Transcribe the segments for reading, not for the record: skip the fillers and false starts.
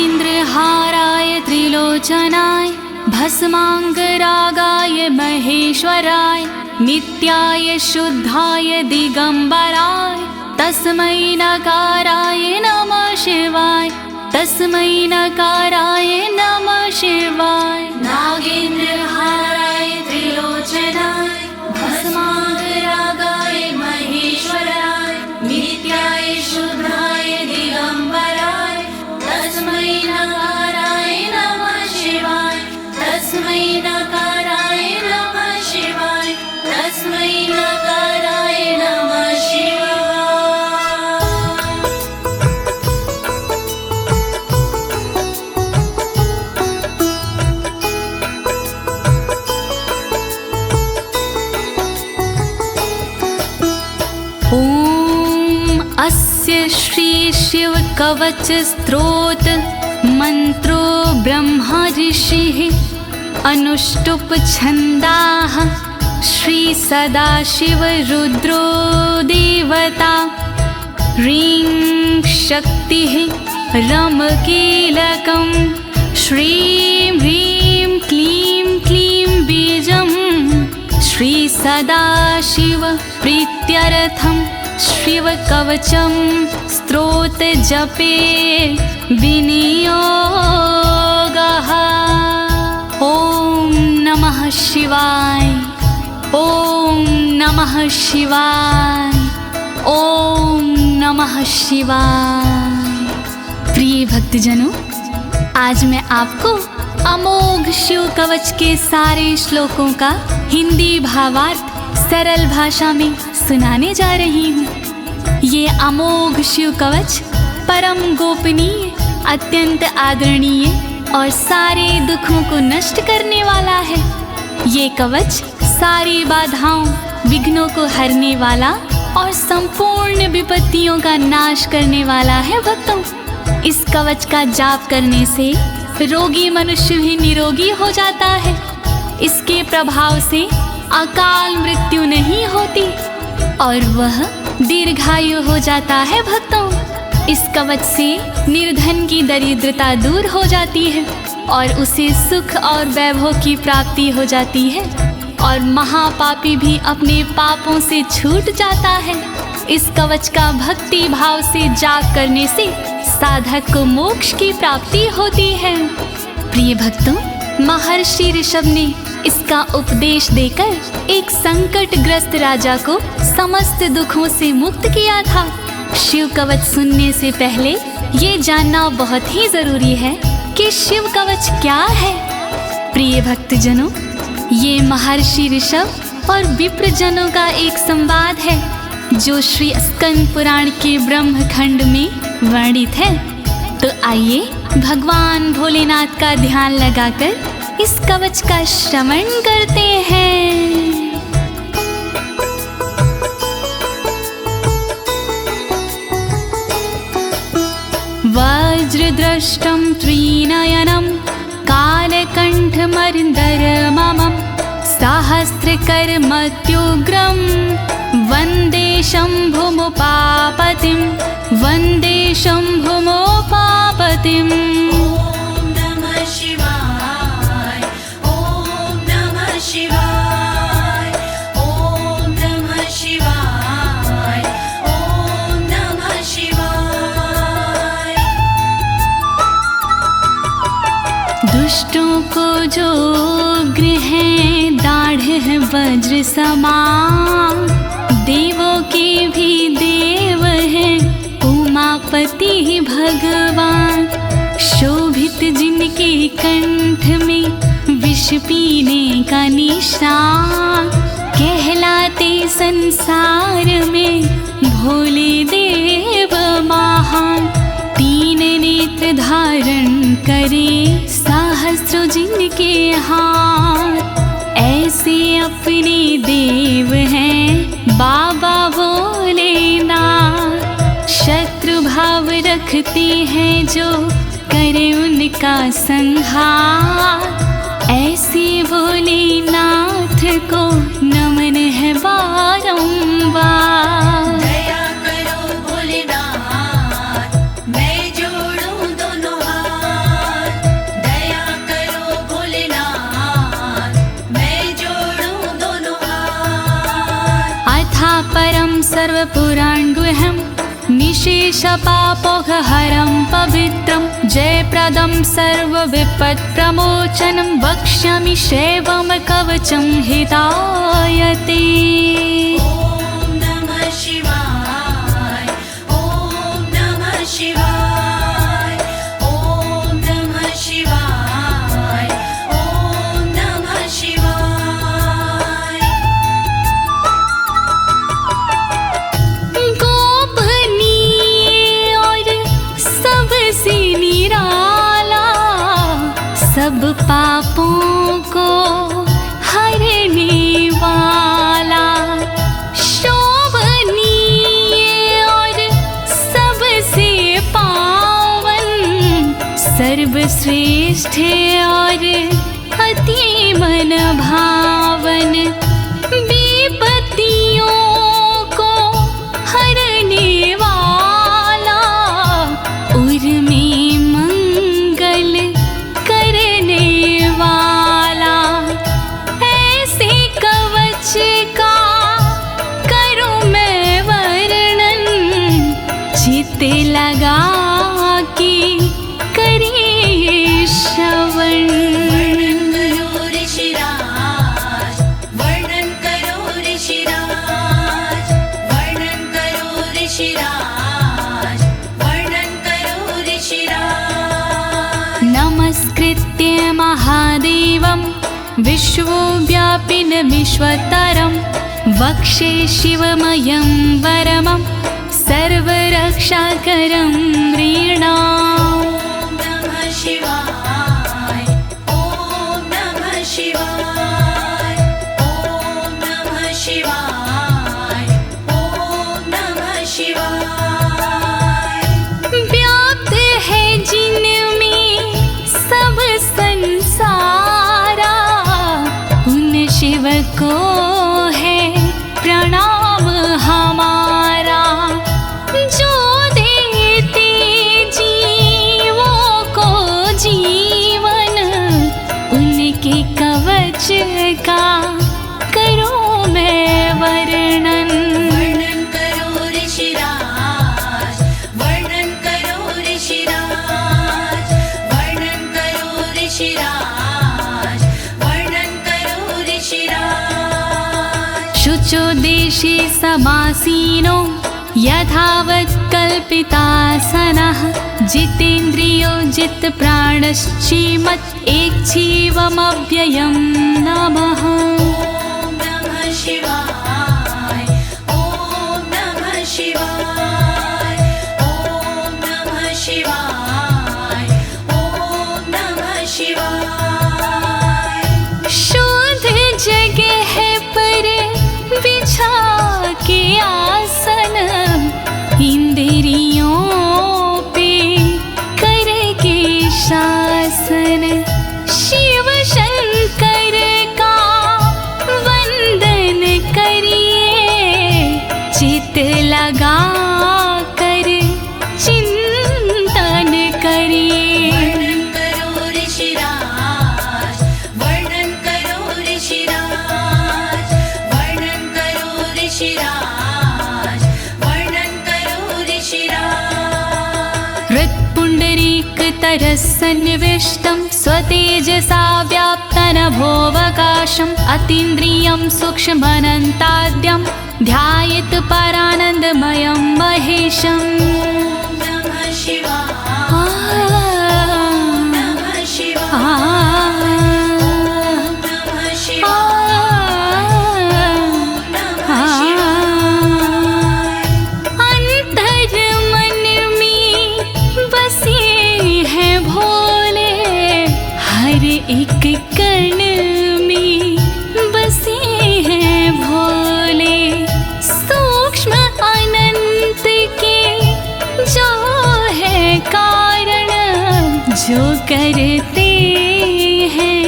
नागेन्द्रहाराय त्रिलोचनाय भस्माङ्गरागाय महेश्वराय नित्याय शुद्धाय दिगंबराय तस्मै नकाराय नमः शिवाय तस्मै नकाराय नमः शिवाय। नागेन्द्रहाराय त्रिलोचनाय भस्माङ्गरागाय महेश्वराय नित्याय शुद्धाय दिगंबराय तस्मै नकाराय नमः शिवाय तस्मै नकाराय नमः शिवाय तस्मै नकाराय नमः शिवाय। अस्य श्री शिव कवच स्तोत्र मंत्रो ब्रह्मा ऋषिः अनुष्टुप छंदाः श्री सदाशिव रुद्रो देवता ह्रीं शक्तिः रम कीलकं श्रीं ह्रीं क्लीं क्लीं बीजं श्री सदाशिव प्रीत्यर्थं शिव कवचम स्तोत्र जपे विनियोगः। ओम नमः शिवाय ओम नमः शिवाय ओम नमः शिवाय। प्रिय भक्तजनों, आज मैं आपको अमोघ शिव कवच के सारे श्लोकों का हिंदी भावार्थ सरल भाषा में सुनाने जा रही हूँ। ये अमोघ शिव कवच परम गोपनीय, अत्यंत आदरणीय और सारे दुखों को नष्ट करने वाला है। ये कवच सारी बाधाओं, विघ्नों को हरने वाला और संपूर्ण विपत्तियों का नाश करने वाला है। भक्तों, इस कवच का जाप करने से रोगी मनुष्य भी निरोगी हो जाता है। इसके प्रभाव से अकाल मृत्यु नहीं होती और वह दीर्घायु हो जाता है। भक्तों, इस कवच से निर्धन की दरिद्रता दूर हो जाती है और उसे सुख और वैभव की प्राप्ति हो जाती है और महापापी भी अपने पापों से छूट जाता है। इस कवच का भक्ति भाव से जाप करने से साधक को मोक्ष की प्राप्ति होती है। प्रिय भक्तों, महर्षि ऋषभ ने इसका उपदेश देकर एक संकटग्रस्त राजा को समस्त दुखों से मुक्त किया था। शिव कवच सुनने से पहले ये जानना बहुत ही जरूरी है कि शिव कवच क्या है। प्रिय भक्तजनों, ये महर्षि ऋषभ और विप्रजनों का एक संवाद है जो श्री स्कंद पुराण के ब्रह्मखंड में वर्णित है। तो आइए भगवान भोलेनाथ का ध्यान लगाकर इस कवच का श्रवण करते हैं। वज्रदृष्टं त्रिनयनं कालकण्ठमर्दरममं सहस्रकर्मत्युग्रं वन्दे शम्भुमुपापतिं वन्दे शम्भुमुपापतिम्। दुष्टों को जो उग्र है दाढ़ है वज्र समान, देवों के भी देव है उमापति भगवान। शोभित जिनके कंठ में विष पीने का निशान, कहलाते संसार में भोले देव महान। तीन नेत्र धारण करे सहस्रों जिनके हाथ, ऐसे अपने देव हैं बाबा भोलेनाथ। शत्रु भाव रखते हैं जो करे उनका संहार, ऐसे भोलेनाथ को नमन है बारंबार। दया करो भोलेनाथ, मैं जोड़ूं दोनों हाथ। परं सर्वपुराणगुह्यं निशेषपापोघहरं पवित्रं जयप्रदं सर्वविपत्प्रमोचनं वक्ष्यामि शैवं कवचं हितायते। ॐ नमः शिवाय, ॐ नमः शिवाय, ॐ नमः शिवाय, ॐ नमः शिवाय। गोपनीय और सबसे निराला, सब पापों को हरने वाला, शोभनीय और सबसे पावन, सर्वश्रेष्ठ और अति मन भावन, विपत्तियों को हरने वाला, उर में मंगल करने वाला, ऐसे कवच का करूं मैं वर्णन, चित्त लगा के करिए श्रवण। वर्णन करो ऋषिराज, वर्णन करो ऋषिराज, वर्णन करो ऋषिराज, वर्णन करो ऋषिराज। नमस्कृत्य महादेवं विश्वव्यापिनमीश्वरं वक्षे शिवमयं वरमं सर्वरक्षाकरं नृणाम्। ॐ नमः शिवाय, ॐ नमः शिवाय, ॐ नमः शिवाय, ॐ नमः शिवाय। व्याप्त है जिनमें सब संसारा, उन शिव को है प्रणाम हमारा, जो देते जीवों को जीवन, उनके कवच का करूं मैं वर्णन। वर्णन करो ऋषिराज, वर्णन करो ऋषिराज, वर्णन करो ऋषिराज, वर्णन करो ऋषिराज। शुचो देशे समासीनो यथावत् कल्पितासनः, जितेन्द्रियो जितप्राणश्चेमत् एकजीवमव्ययं नमः। ॐ नमः शिवाय, ॐ नमः शिवाय, ॐ नमः शिवाय, ॐ नमः शिवाय। शुद्ध जगह पर बिछा के आसन, इंद्रियों पे करके शासन, शिव शंकर का वंदन करिए, चित लगा कर चिंतन करिए। वर्णन करो ऋषिराज, वर्णन करो ऋषिराज, वर्णन करो ऋषिराज, वर्णन करो ऋषिराज। हृत्पुण्डरीकतरसन्निविष्टं स्वतेजसा व्याप्तनभोऽवकाशम्, अतीन्द्रियं सूक्ष्ममनन्ताद्यं ध्यायेत् परानन्दमयं महेशम्। ॐ नमः शिवाय, नमः शिवाय, नमः शिवाय, नमः शिवाय। अंतर मन में बसे हैं भोले, हर एक कण में बसे हैं भोले, सूक्ष्म अनंत के जो है कारण, जो करते हैं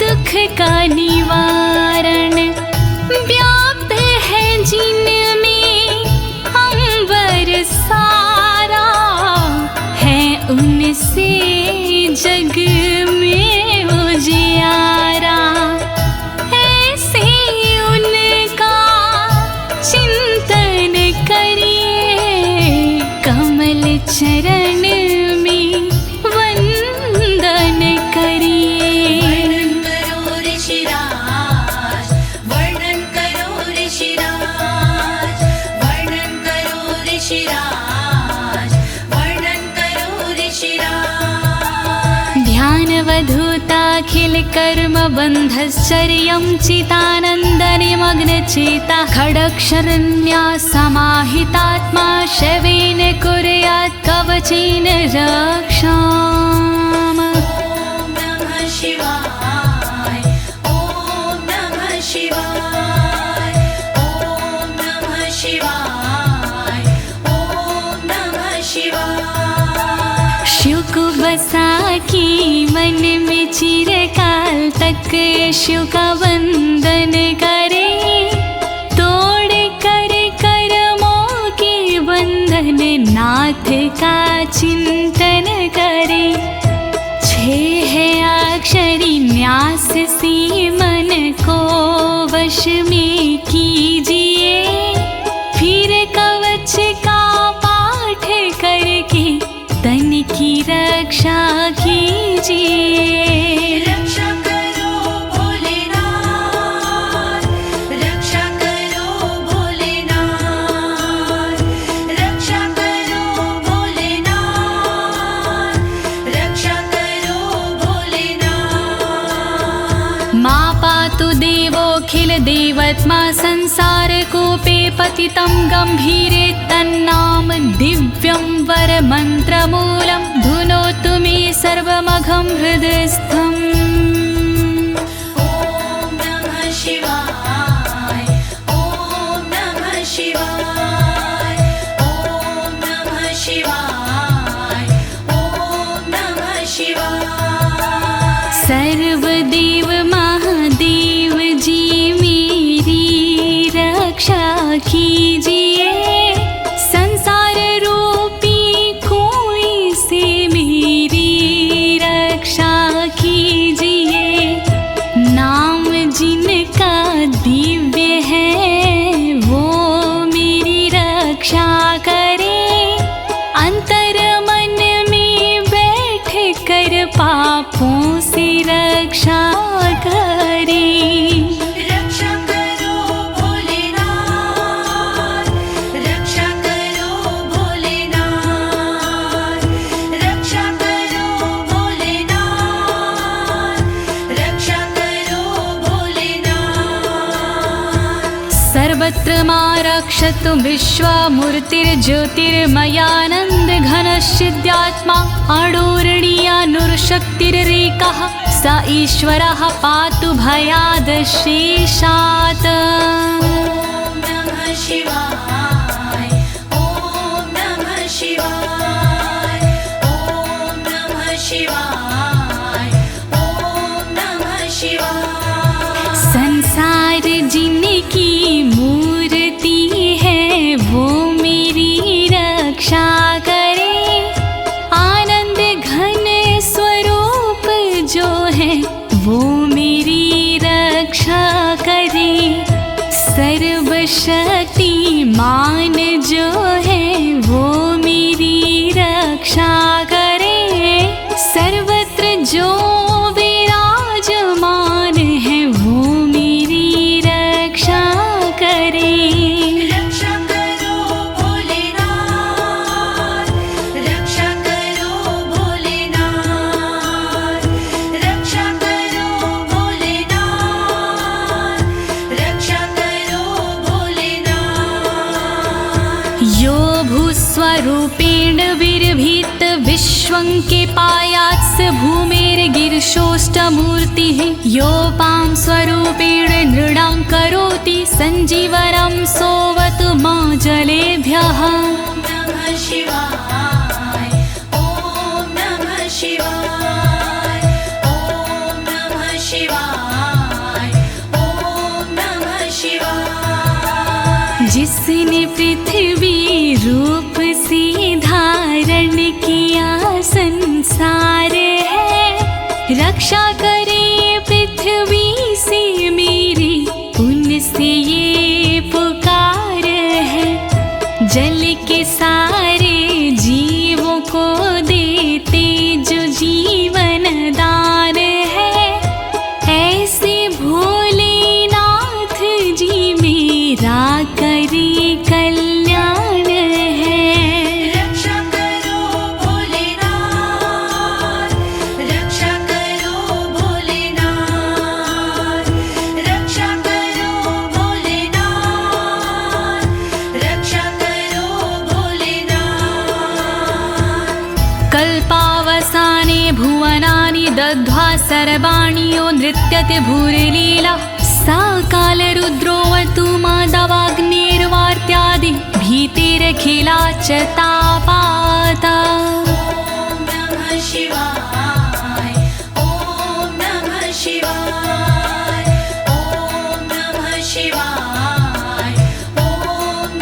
दुख का निवारण, व्याप्त है जिनमें अंबर सारा, है उनसे जग में उजियारा, ऐसे उनका चिंतन कर्मबन्धश्चर्यं चितानन्दनिमग्नचेता खडक्षरण्या समाहितात्मा शवेन कुर्यात् कवचेन रक्षाम्। ॐ नमः शिवाय ॐ नमः शिवाय ॐ नमः शिवाय ॐ नमः शिवाय। शिव को बसा की मन में चिरकाल तक शिव का वंदन करे, तोड़ कर कर्मों के बंधन नाथ का चिंतन करे। छह अक्षरी न्यास सी मन को वश में कीजिए, फिर कवच का पाठ करके तन की रक्षा कीजिए। रक्षा करो भोलेनाथ, रक्षा करो भोलेनाथ, रक्षा करो भोलेनाथ, रक्षा करो भोलेनाथ। मां पातु देवोऽखिल देवत्मा संसार कूपे पतितं गंभीरे तन्नाम दिव्यं वरमन्त्रमूलं धुनोतु मे सर्वमघं हृदयस्थम्। ॐ नमः शिवाय ॐ नमः शिवाय ॐ नमः शिवाय ॐ नमः शिवाय। सर्वदेव महादेव जी मेरी रक्षा कीजिए, संसार रूपी कोई से मेरी रक्षा कीजिए। नाम जिनका दिव्य है वो मेरी रक्षा करे, अंतर मन में बैठ कर पापों से रक्षा करे। रक्षा करो भोलेनाथ, रक्षा करो भोलेनाथ, रक्षा करो भोलेनाथ, रक्षा करो भोलेनाथ। सर्वत्र मां रक्षतु विश्वमूर्तिर्ज्योतिर्मयानन्द घनश्चिद्यात्मा अडोरणीयानुर्शक्तिरेकः स ईश्वरः पातु भयादशेषात्। ॐ नमः शिवाय ॐ नमः शिवाय ॐ नमः शिवाय ॐ नमः शिवाय। संसार जिनकी मूर्ति है वो मेरी रक्षा करे, आनंद घन स्वरूप जो है वो मेरी रक्षा करे। सर्वशक्तिमान जो है वो मेरी रक्षा करे, सर्वत्र जो विराजमान है वो मेरी रक्षा करे। रक्षा करो भोलेनाथ, रक्षा करो भोलेनाथ, रक्षा करो भोलेनाथ, रक्षा करो भोलेनाथ। यो भूस्वरूपेण विर्भीत विश्वं के पायात् स भूमेर्गिरिशोष्टमूर्तिः, योपां स्वरूपेण नृणां करोति सञ्जीवनं सोऽवतु मां जलेभ्यः। ॐ नमः शिवाय ॐ नमः शिवाय ॐ नमः शिवाय ॐ नमः शिवाय। जिसने पृथ्वी रूप से धारण किया संसार है, रक्षा करे पृथ्वी से मेरी उनसे ये पुकार है। जल के सारे जीवों को देते जो जीवन दान है, ऐसे भोलेनाथ जी मेरा करे कल्याण है। रक्षा करो भोलेनाथ, रक्षा करो भोलेनाथ, सर्वाणि यो नृत्यते भूरिलीला सा कालरुद्रोऽवतु माधवाग्निर्वार्त्यादि भीतिरखिला च तापाता। ॐ नमः शिवाय ॐ नमः शिवाय ॐ नमः शिवाय ॐ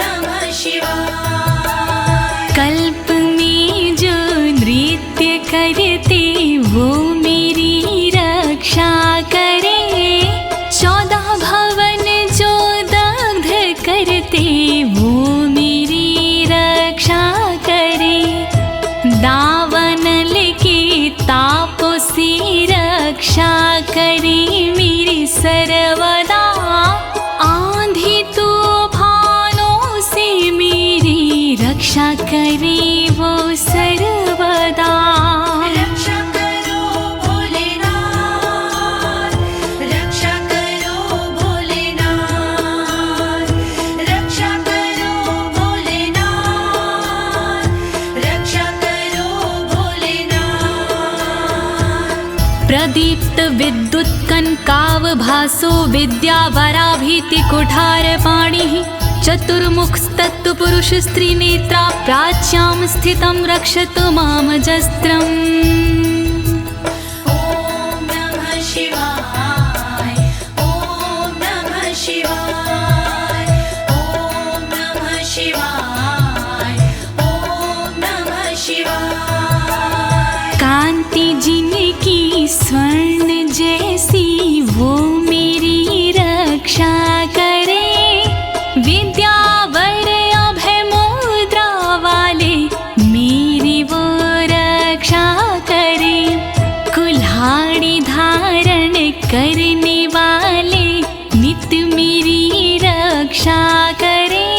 नमः शिवाय। कल्प में जो नृत्य करते वो मेरी रक्षा करे, 14 भवन जो दग्ध करते वो मेरी रक्षा करे। दावानल के तापों से रक्षा करे मेरी सर्वदा, आंधी तूफानों से मेरी रक्षा करे वो सर्वदा। रक्षा करो भोलेनाथ, रक्षा करो भोलेनाथ, रक्षा करो भोलेनाथ, रक्षा करो भोलेनाथ। प्रदीप्त विद्युत कनकावभासो विद्यावराभीति कुठारपाणिः, चतुर्मुखस्तत्पुरुष स्त्रीनेत्रा प्राच्यां स्थितं रक्षतु मामजस्त्रम्। ॐ नमः शिवाय ॐ नमः शिवाय ॐ नमः शिवाय ॐ नमः शिवाय। कांति जिनकी स्वर्ण जैसी वो मेरी रक्षा करे, विद्यावर अभय मुद्रा वाले मेरी वो रक्षा करे। कुल्हाड़ी धारण करने वाले नित्य मेरी रक्षा करे।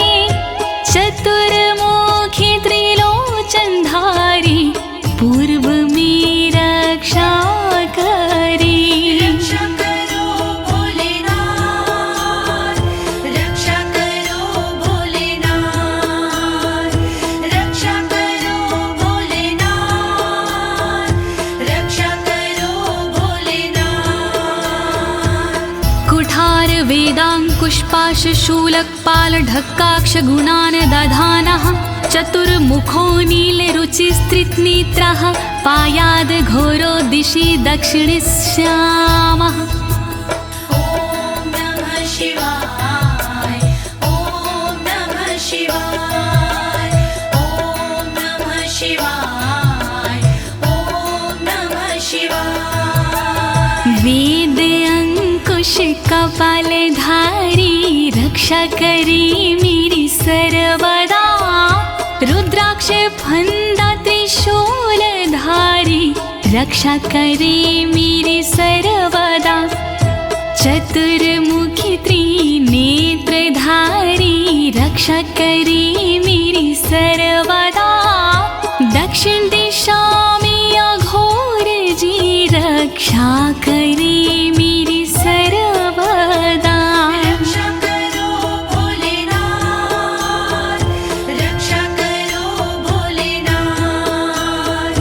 चतुर्मुखी त्रिलोचनधारी पूर्व में रक्षा करे। रक्षा करो भोलेनाथ, रक्षा करो भोलेनाथ, रक्षा करो भोलेनाथ, रक्षा करो भोलेनाथ। कुठार वेदांकुशपाश शूलकपाल ढक्काक्ष गुणान् दधानः, चतुर्मुखो नीलरुचिस्त्रिनेत्रः पायाद् घोरो दिशि दक्षिणश्यामः। ॐ नमः शिवाय ॐ नमः शिवाय ॐ नमः शिवाय ॐ नमः शिवाय। वेद अंकुश कपालधारी रक्षा करे मेरी सर्वदा, रुद्राक्ष फंदा त्रिशूलधारी रक्षा करे मेरी सर्वदा। चतुर्मुखी त्रिनेत्रधारी रक्षा करे मेरी सर्वदा। दक्षिण दिशा में अघोर जी रक्षा करे मेरी सर्वदा। रक्षा करो भोलेनाथ, रक्षा करो भोलेनाथ,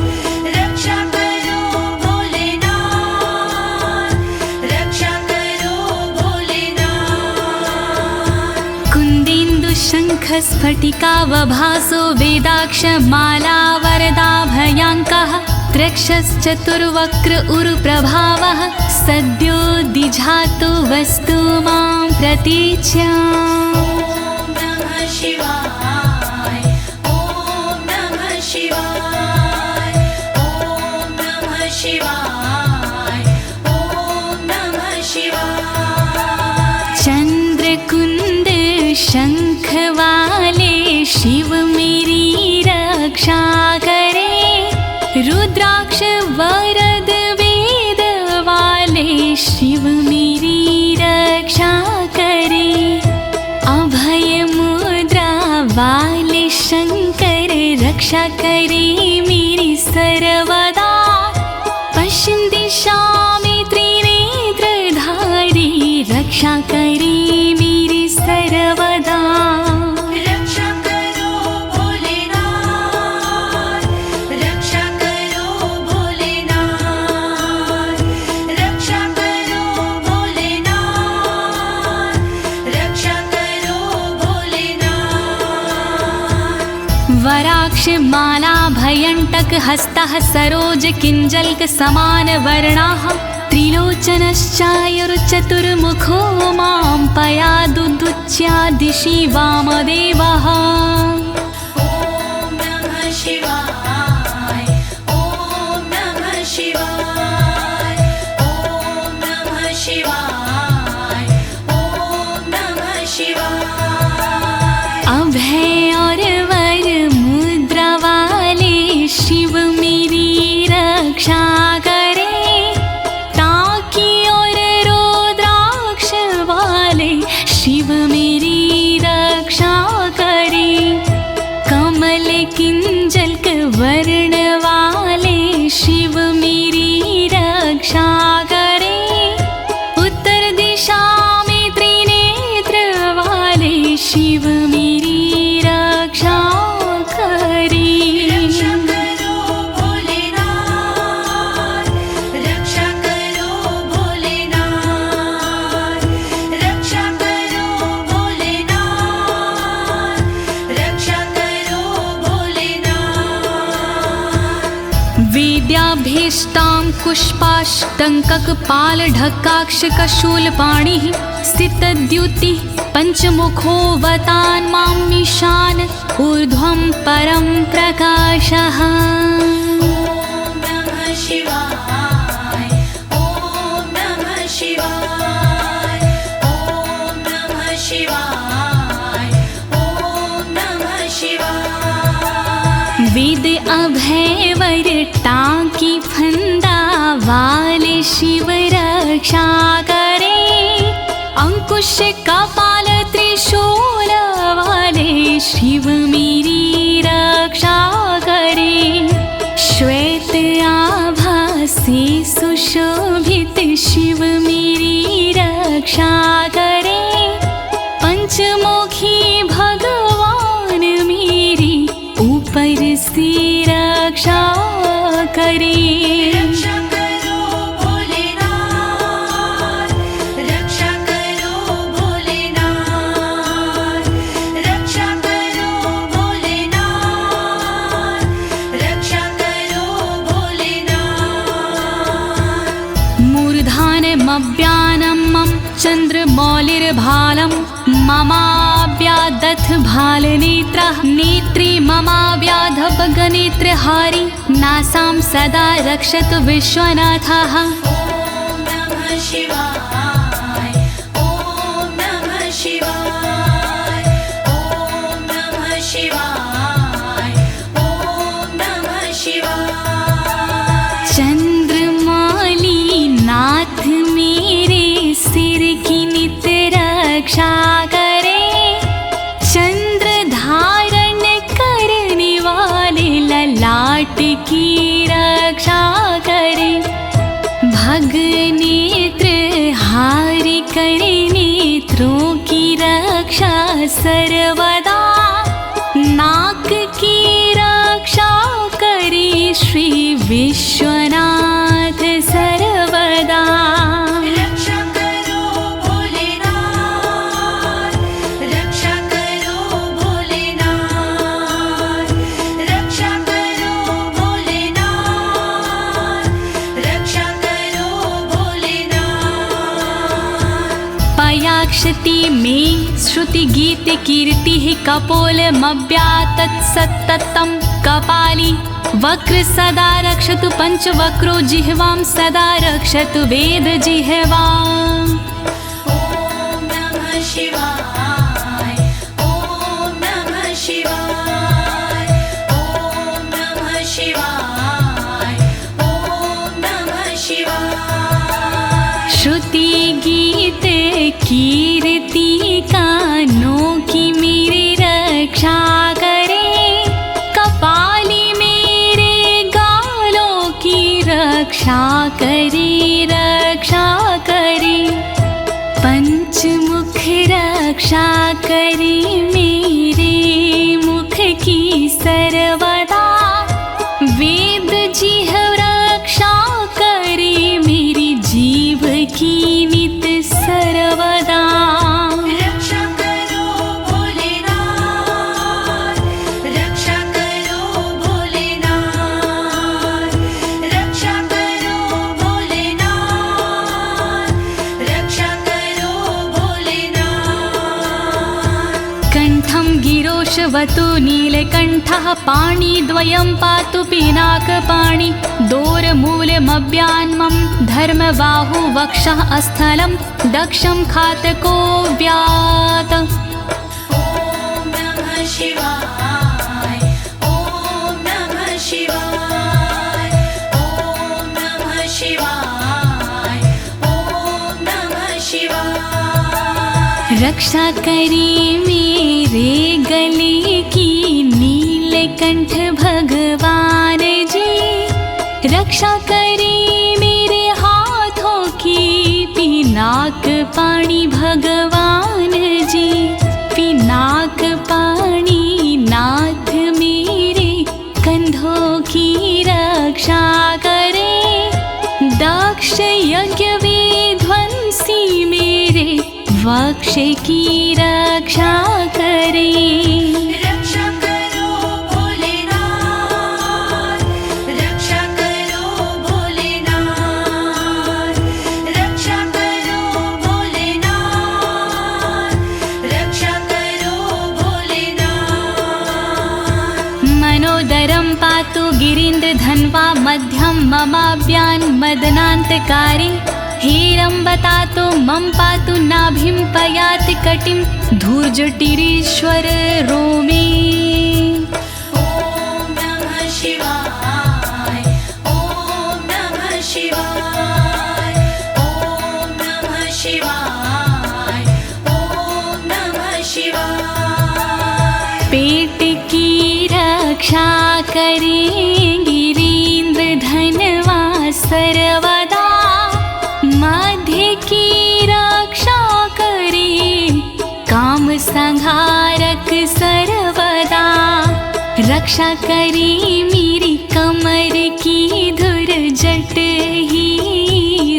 रक्षा करो भोलेनाथ, रक्षा करो भोलेनाथ। कुन्देन्दु शङ्ख स्फटिकावभासो वेदाक्ष माला वरदाभयाङ्कः, त्रक्षश्चतुर्वक्र उरुप्रभावः सद्यो दिझातु वस्तु मां प्रतीच्याम्। ॐ नमः शिवाय ॐ नमः शिवाय ॐ नमः शिवाय ॐ नमः शिवाय। चंद्रकुंद शंख वाले शिव मेरी रक्षा करे, रुद्राक्ष वरद वेद वाले शिव मेरी रक्षा करे। अभय मुद्रा वाले शंकर रक्षा करे मेरी सर्वदा। पश्चिम दिशा में त्रिनेत्रधारी रक्षा करे मेरी सर्वदा। रक्षा करो भोलेनाथ, रक्षा करो भोलेनाथ, रुद्राक्ष माला भयंटक हस्तः सरोज किंजल्क समान वर्णाः त्रिलोचनश्चायुर्चतुर्मुखो मां पयादुदुच्या दिशि वामदेवः। ॐ नमः शिवाय ॐ नमः शिवाय ॐ नमः शिवाय ॐ नमः शिवाय। अभय और वर मुद्रा वाले शिव मेरी रक्षा करे, ताकि और रुद्राक्ष वाले शिव मेरी रक्षा करे। कमल किंजल्क वर्ण वाले शिव मेरी रक्षा करे। उत्तर दिशा में त्रिनेत्र वाले शिव मेरी रक्षा करे। रक्षा करो भोलेनाथ, रक्षा करो भोलेनाथ, रक्षा करो भोलेनाथ, रक्षा करो भोलेनाथ। वेद्याभीष्टां पुष्पाष्टङ्ककपालढक्काक्षकशूलपाणिः स्थितद्युतिः पञ्चमुखोऽवतान् मामीशान ऊर्ध्वं परं प्रकाशः। ॐ नमः शिवाय ॐ नमः शिवाय ॐ नमः शिवाय ॐ नमः शिवाय। वेद अभय वर टांकी फंदा वाले शिव रक्षा करे। अंकुश कपाल त्रिशूल वाले शिव मेरी रक्षा करे। श्वेत आभा से सुशोभित शिव मेरी रक्षा करे। पंचमुखी भगवान मेरी ऊपर से रक्षा करे। रक्षा करो भोलेनाथ, रक्षा करो भोलेनाथ, रक्षा करो भोलेनाथ, रक्षा करो भोलेनाथ। मूर्धानमव्यानं मम चन्द्रमौलिर्भालं ममाव्यादथ भालनेत्रः नेत्री ममाव्याधपगनेत्रहारी नासां सदा रक्षतु विश्वनाथः। ॐ नमः शिवाय ॐ नमः शिवाय ॐ नमः शिवाय ॐ नमः शिवाय। चंद्रमौली नाथ मेरे सिर की नित रक्षा करे। चंद्र धारण करने वाले ललाट की रक्षा करे। भग नेत्र हारि करे नेत्रों की रक्षा सर्वदा। नाक की रक्षा करे श्री विश्वनाथ सर्वदा। रक्षा करो भोलेनाथ, रक्षा करो भोलेनाथ, रक्षा करो भोलेनाथ, रक्षा करो भोलेनाथ। पयाक्षति में श्रुति गीत कीर्ति कपोलमव्यातत् सत्ततं कपाली वक्र सदा रक्षतु पंचवक्रो जिह्वां सदा रक्षतु वेद जिह्वाम्। ॐ नमः शिवाय ॐ नमः शिवाय ॐ नमः शिवाय ॐ नमः शिवाय। श्रुति गीत कीर्ति कानों की मेरी रक्षा करे। कपाली मेरे गालों की रक्षा करे रक्षा करे। पंचमुख रक्षा करे मेरे मुख की सर्वदा। वेद जिह्व रक्षा करे मेरी जीव की नित सर्वदा। रक्षा करो भोलेनाथ, रक्षा करो कण्ठं गिरोशवतु नीलकण्ठः पाणिद्वयं पातु पिनाकपाणि दोरमूलमव्यान्मं धर्मबाहु वक्षः अस्थलं दक्षं खातको व्यात्। ॐ नमः शिवाय ॐ नमः शिवाय ॐ नमः शिवाय ॐ नमः शिवाय। रक्षा करी मेरे गले की नीलकंठ भगवान जी, रक्षा करी मेरे हाथों की पिनाक पाणी भगवान जी, पिनाक पाणी नाथ मेरे कंधों की रक्षा करे, दक्ष यज्ञ विध्वंसी मेरे वक्ष की रक्षा करे। रक्षा करो भोलेनाथ, रक्षा करो भोलेनाथ, रक्षा करो भोलेनाथ, रक्षा करो भोलेनाथ। मनोदरं पातु गिरीन्द्रधन्वा मध्यं ममाभ्यान् मदनान्तकारी, हेरम्बतातो मम पातु नाभिं पयाति कटिं धूर्जटिरीश्वर रोमे। ॐ नमः शिवाय ॐ नमः शिवाय ॐ नमः शिवाय ॐ नमः शिवाय। पेट की रक्षा करें गिरीन्द्रधनवा सर्वदा, मध्य की रक्षा करें काम संहारक सर्वदा, रक्षा करें मेरी कमर की धुरजट ही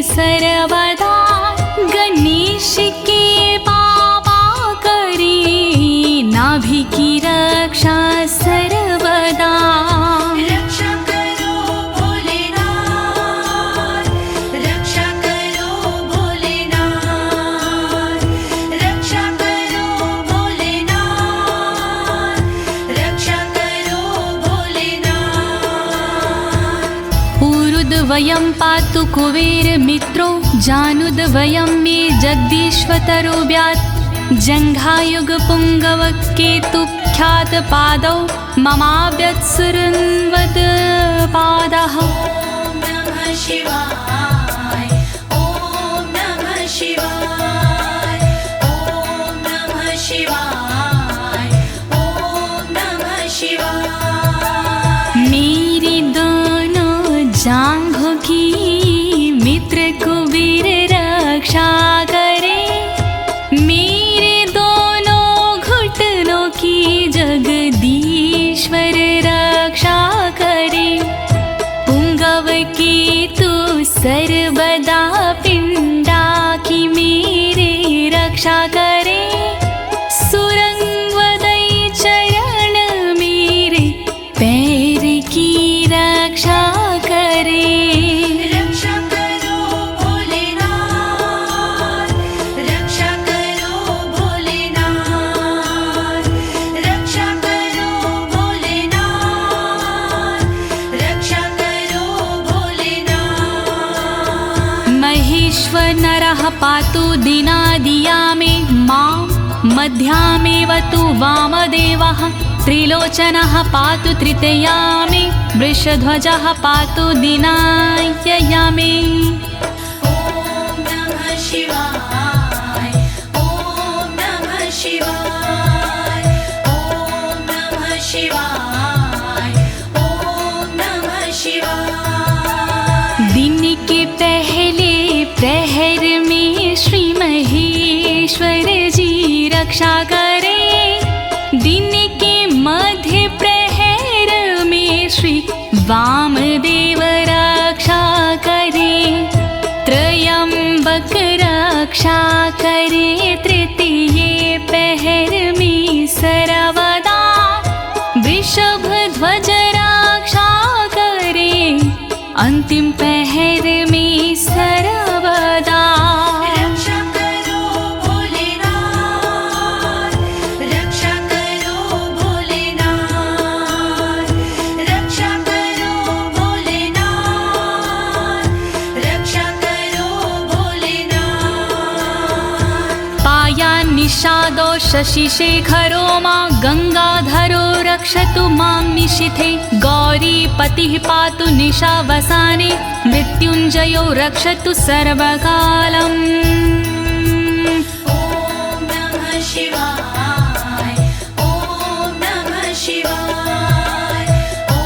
सर्वदा, गणेश के बाबा करें नाभि की रक्षा सर्वदा। रक्षा करो भोलेनाथ, रक्षा करो भोलेनाथ, रक्षा करो भोलेनाथ, रक्षा करो भोलेनाथ। ऊरुद्वयं पातु कुबेर मित्रो, जानुद्वयं मे जगदीश्वतरो व्यात्, जङ्घायुग पुङ्गव केतुख्यात पादौ ममाव्यत्सुरन्वद पादः। ॐ नमः शिवाय ॐ नमः शिवाय ॐ नमः शिवाय ॐ नमः शिवाय। मेरी दोनों जांघों की मित्र कुबेर रक्षा करे, मेरे दोनों घुटनों की जगदीश्वर रक्षा करे, पुंगव की तू सर्वदा पिंडा की मेरे रक्षा करे, सुरंगवदई चरण मेरे पैर की रक्षा करे। रक्षा करो भोलेनाथ, रक्षा करो भोलेनाथ, रक्षा करो भोलेनाथ, रक्षा करो भोलेनाथ। महेश्वर नरः पातु दिनादिया मे मां, मध्यामेव तु वामदेवः, त्रिलोचनः पातु तृतीया मे, वृषध्वजः पातु दिनायया मे। ॐ नमः शिवाय ॐ नमः शिवाय ॐ नमः शिवाय ॐ नमः शिवाय। दिन के पहले प्रहर में श्री महेश्वर जी रक्षा करे, दिन के मध्य प्रहर में श्री वामदेव रक्षा करे, त्रयंबक रक्षा करे, तृतीय पहर में सर्वदा, वृषभ ध्वज रक्षा करे, अंतिम पहर में सर्वदा। रक्षा करो भोलेनाथ, रक्षा निषादो शशिशेखरो मां गङ्गाधरो रक्षतु मां निशिथे गौरीपतिः पातु निशावसाने मृत्युञ्जयो रक्षतु सर्वकालम् ॐ नमः शिवाय ॐ नमः शिवाय ॐ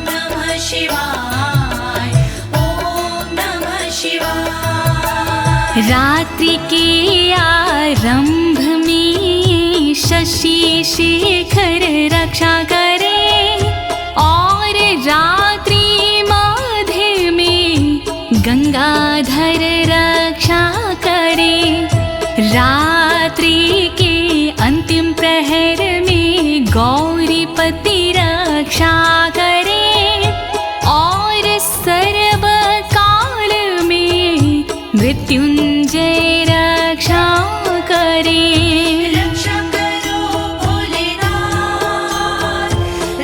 नमः शिवाय ॐ नमः शिवाय। रात्रि के आरंभ में शशि शेखर रक्षा करे और रात्रि मध्य में गंगाधर रक्षा करे। रात्रि के अंतिम प्रहर में गौरीपति रक्षा करे और सर्वकाल में मृत्युंजय रक्षा करे। रक्षा करो भोलेनाथ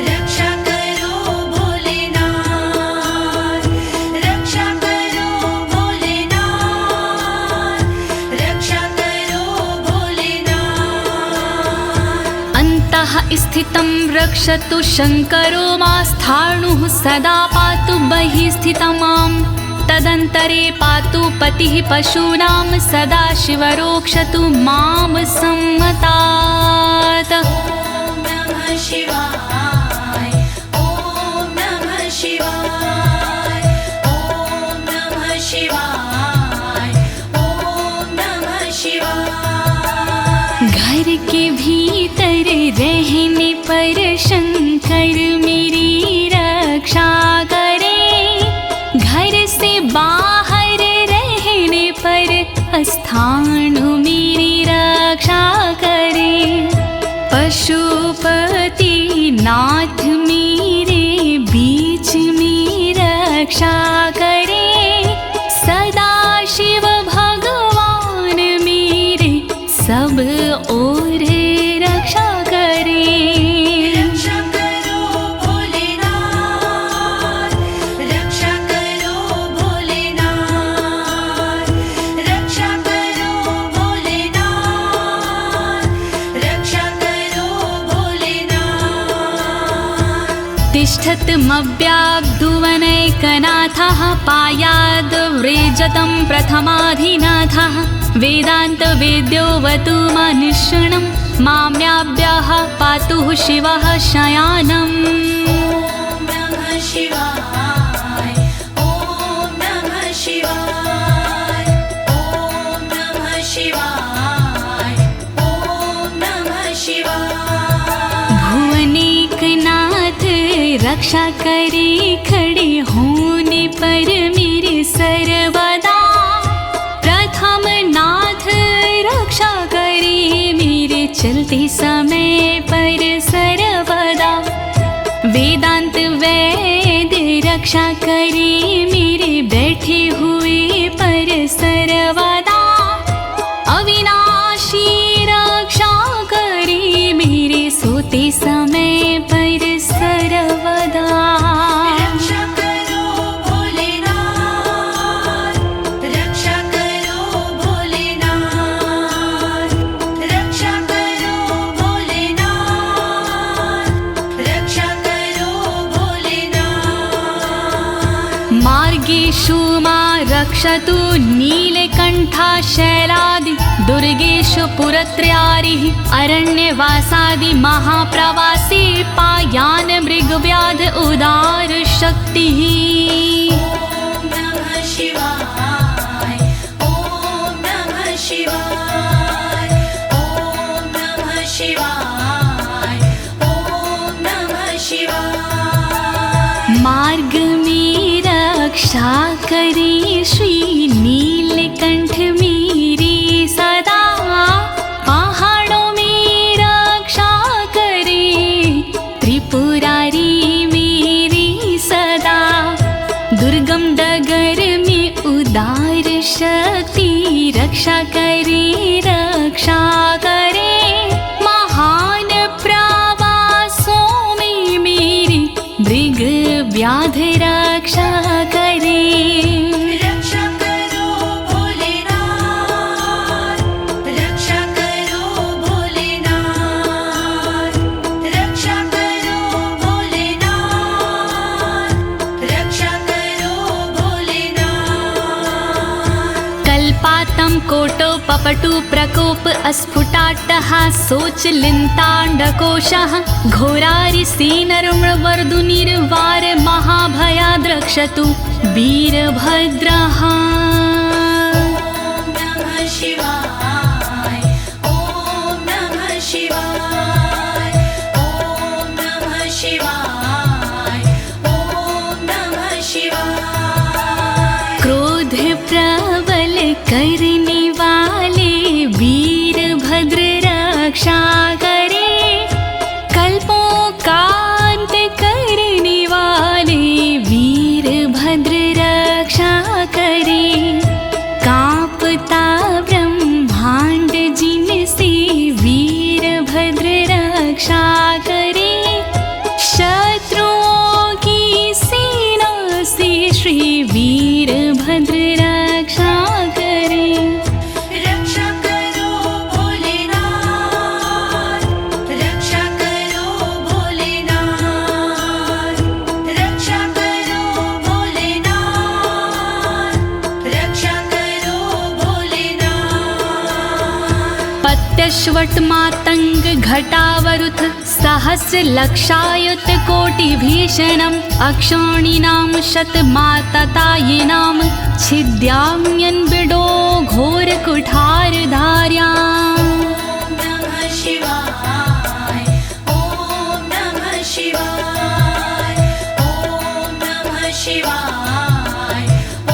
रक्षा करो भोलेनाथ रक्षा करो भोलेनाथ रक्षा करो भोलेनाथ। अन्तः स्थितं रक्षतु शङ्करो मास्थाणुः सदा पातु बहिः स्थितं माम् तदन्तरे पातु पतिः पशूनां सदा शिवरोक्षतु मां सम्मतात्। ॐ नमः शिवाय ॐ नमः शिवाय ॐ नमः शिवाय ॐ नमः शिवाय। घर के भीतर रहने पर शंकर मेरी रक्षा करे घर से बाहर रहने पर स्थान मेरी रक्षा करे। पशुपति नाथ मेरे बीच में रक्षा करे सदा शिव भगवान मेरे सब ओर रक्षा करे। रक्षा करो भोलेनाथ रक्षा करो भोलेनाथ रक्षा करो भोलेनाथ रक्षा करो भोलेनाथ। तिष्ठतमव्याब्धुवनैकनाथः पायाद्व्रेजतं प्रथमाधिनाथः वेदान्तवेद्योऽवतु मनुष्यणं माम्याभ्यः पातु शिवः शयानम्। ॐ नमः शिवाय ॐ नमः शिवाय ॐ नमः शिवाय ॐ नमः शिवाय। भुवनेकनाथ रक्षा करे खड़े होने पर मेरे सर्वदा प्रथम नाथ रक्षा करे मेरे चलते समय पर सर्वदा। वेदांत वैद्य रक्षा करे मेरे बैठे हुए पर सर्वदा। अविनाशी रक्षा करे मेरे सोते समय पर सर्वदा। रक्षा करो भोलेनाथ रक्षा करो भोलेनाथ रक्षा करो भोलेनाथ रक्षा करो भोलेनाथ। मार्गेषु मां रक्षतु नीलकण्ठा शैलादि दुर्गेषु पुरत्रयारिः अरण्यवासादि महाप्रवासी पायान् मृगव्याध उदार शक्तिः। ॐ नमः शिवाय ॐ नमः शिवाय ॐ नमः शिवाय ॐ नमः शिवाय। मार्ग में रक्षा करे श्री नीलकंठ मेरी सदा। पहाड़ों में रक्षा करे त्रिपुरारी मेरी सदा। दुर्गम डगर में उदार शक्ति रक्षा करे महान प्रवासों में मेरी मृग व्याध रक्षा करे। रक्षा करो भोलेनाथ रक्षा करो पपटु प्रकोप अस्फुटाट्टहासोच लिन्ताण्डकोशः घोरारिसेनर्मवर्दुनिर्वार महाभयाद्रक्षतु वीरभद्रः। शिवाय ॐ नमः शिवाय ॐ नमः शिवाय ॐ नमः शिवाय। क्रोध प्रबल करने वाले वीरभद्र रक्षा करे, कल्पों का अंत करने वाले वीरभद्र रक्षा करे। कांपता ब्रह्मांड जिनसे वीरभद्र रक्षा करे, शत्रुओं की सेना से श्री वीरभद्र रक्षा करे। रक्षा करो भोलेनाथ, रक्षा करो भोलेनाथ, रक्षा करो भोलेनाथ, रक्षा करो भोलेनाथ। पत्यश्वट मातंग घटावरुथ सहस्र लक्षायुत कोटि भीषणम् अक्षौणीनां शतमाततायिनां छिद्याम्यन् बिडो घोर कुठार धार्याम्। नमः शिवाय ॐ नमः शिवाय ॐ नमः शिवाय ॐ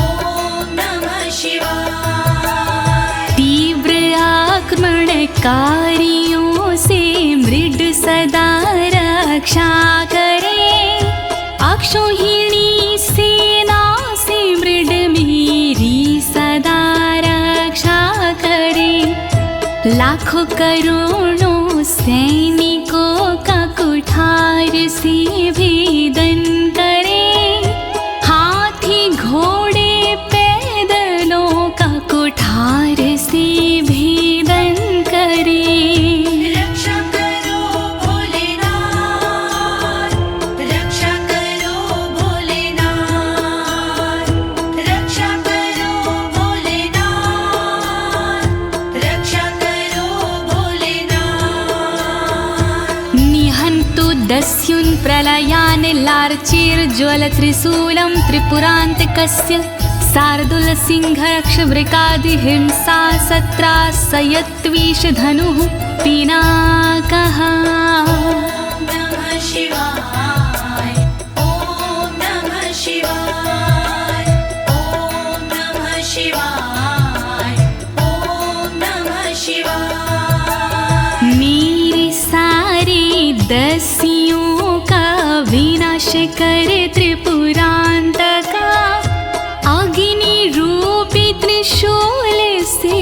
नमः शिवाय। तीव्र आक्रमणकारियों से मृड सदा रक्षा करे, अक्षौहिणी सेना से मृड मेरी सदा रक्षा करे। लाखों करोड़ों सैनिकों का कुठार से भेदन करे, हाथी घोड़े पैदलों का कुठार से भेदन करे। रक्षा करो भोलेनाथ, रक्षा करो भोलेनाथ, रक्षा करो भोलेनाथ, रक्षा करो भोलेनाथ। निहन्तु दस्युन् प्रलयान् लार्चेर्ज्वलत्रिशूलं त्रिपुरान्तकस्य शार्दूलसिंहरक्षवृकादिहिंसा सत्रासयत्विषधनुः पिनाकः। नमः शिवाय ॐ नमः शिवाय ॐ नमः शिवाय ॐ नमः शिवाय। मेरे सारे दस्युओं का विनाश करे त्रिपुरान्तका, अग्नि रूपी त्रिशूल से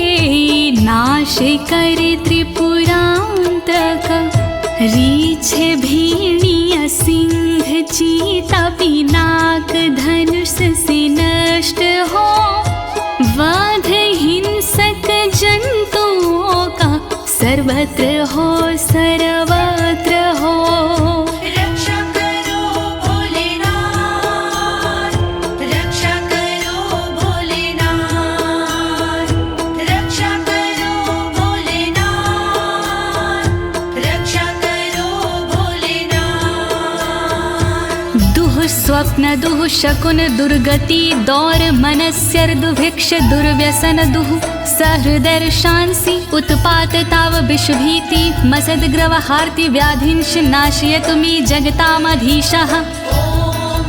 नाश करे त्रिपुरान्तका। रीछ भेड़िया सिंह चीता पिनाक धनुष से नष्ट हो, वध हिंसक जंतुओं का सर्वत्र हो सर्वत्र हो। रक्षा करो भोलेनाथ, रक्षा करो भोलेनाथ, रक्षा करो भोलेनाथ, रक्षा करो भोलेनाथ। दुः स्वप्न दुः शकुन दुर्गति दौर मनस्यर दुभिक्ष दुर्व्यसन दुः सहृदर्शांसि उत्पात ताव विषभीति मसद्ग्रवहार्ति व्याधिंश नाशयतु मे जगतामधीशः। ॐ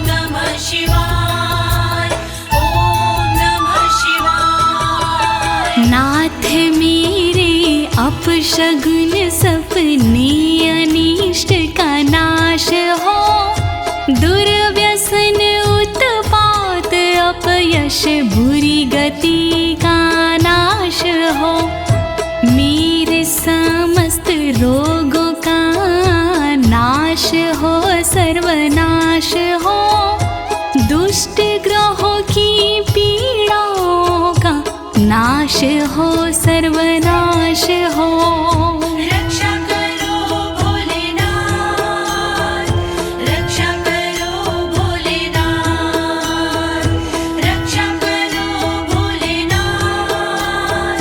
नमः शिवाय ॐ नमः शिवाय। नाथ मेरे अपशगुन सपने अनिष्ट का नाश हो, दुर्व्यसन उत्पात अपयश बुरी गति का नाश हो। मेरे समस्त रोगों का नाश हो सर्वनाश हो, दुष्ट ग्रहों की पीड़ाओं का नाश हो सर्वनाश हो। रक्षा करो भोलेनाथ, रक्षा करो भोलेनाथ, रक्षा करो भोलेनाथ,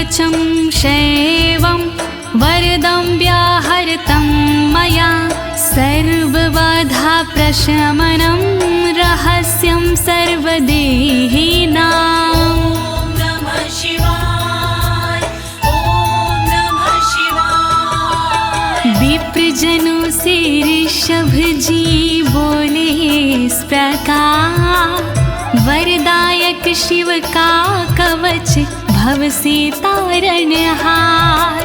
कवचं शैवं वरदं व्याहृतं मया सर्वबाधा प्रशमनं रहस्यं सर्वदेहिनां। नमः शिवाय ॐ नमः शिवाय। विप्रजनों से ऋषभ जी बोले इस प्रकार, वरदायक शिव का कवच भव से तारणहार।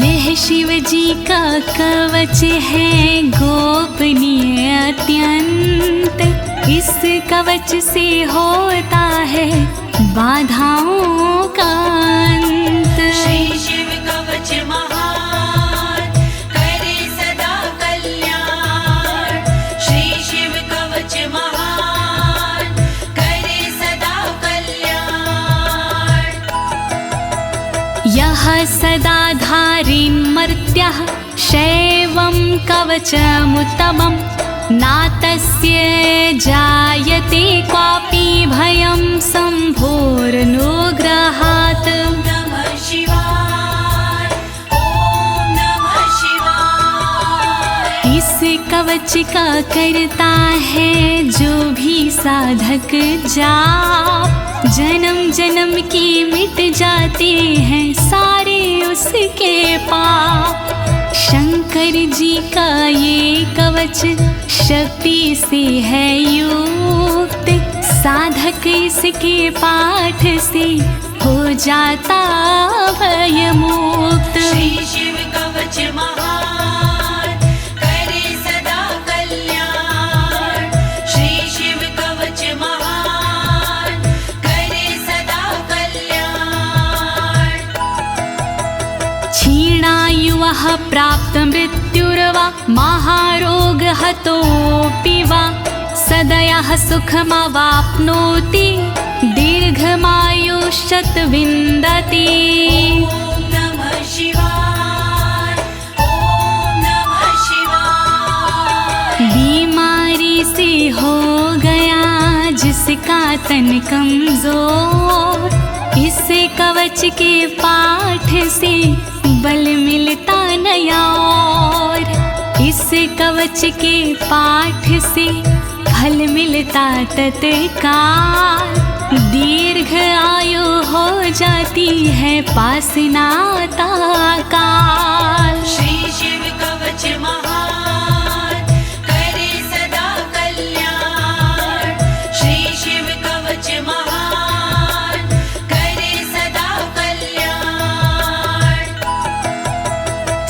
यह शिव जी का कवच है गोपनीय अत्यंत, इस कवच से होता है बाधाओं का अंत। श्री शिव कवच महान करे सदा कल्याण। श्री शिव कवच महान करे सदा कल्याण। यः सदा धारिन्मर्त्यः शैवं कवचमुत्तमं, नातस्य जायते क्वापि भयं शम्भोरनुग्रहात्। नमः शिवाय ॐ नमः शिवाय। इस कवच का करता है जो भी साधक जाप, जन्म जन्म के मिट जाते हैं सारे उसके पाप। शंकर जी का ये कवच शक्ति से है युक्त, साधक इसके पाठ से हो जाता भयमुक्त। श्री शिव कवच महान करे सदा कल्याण। श्री शिव कवच महान करे सदा कल्याण। क्षीणायुः प्राप्त मृत्युर्वा महारोगहतोऽपि वा, सदयः सुखमवाप्नोति दीर्घमायुष्यत् विन्दति। ॐ नमः शिवाय ॐ नमः शिवाय। बीमारी से हो गया जिसका तन कमजोर, इस कवच के पाठ से बल मिलता नया और। इस कवच के पाठ से फल मिलता तत्काल, दीर्घ आयु हो जाती है पास नाता काल। श्री शिव कवच महान करे सदा कल्याण। श्री शिव कवच महान करे सदा कल्याण।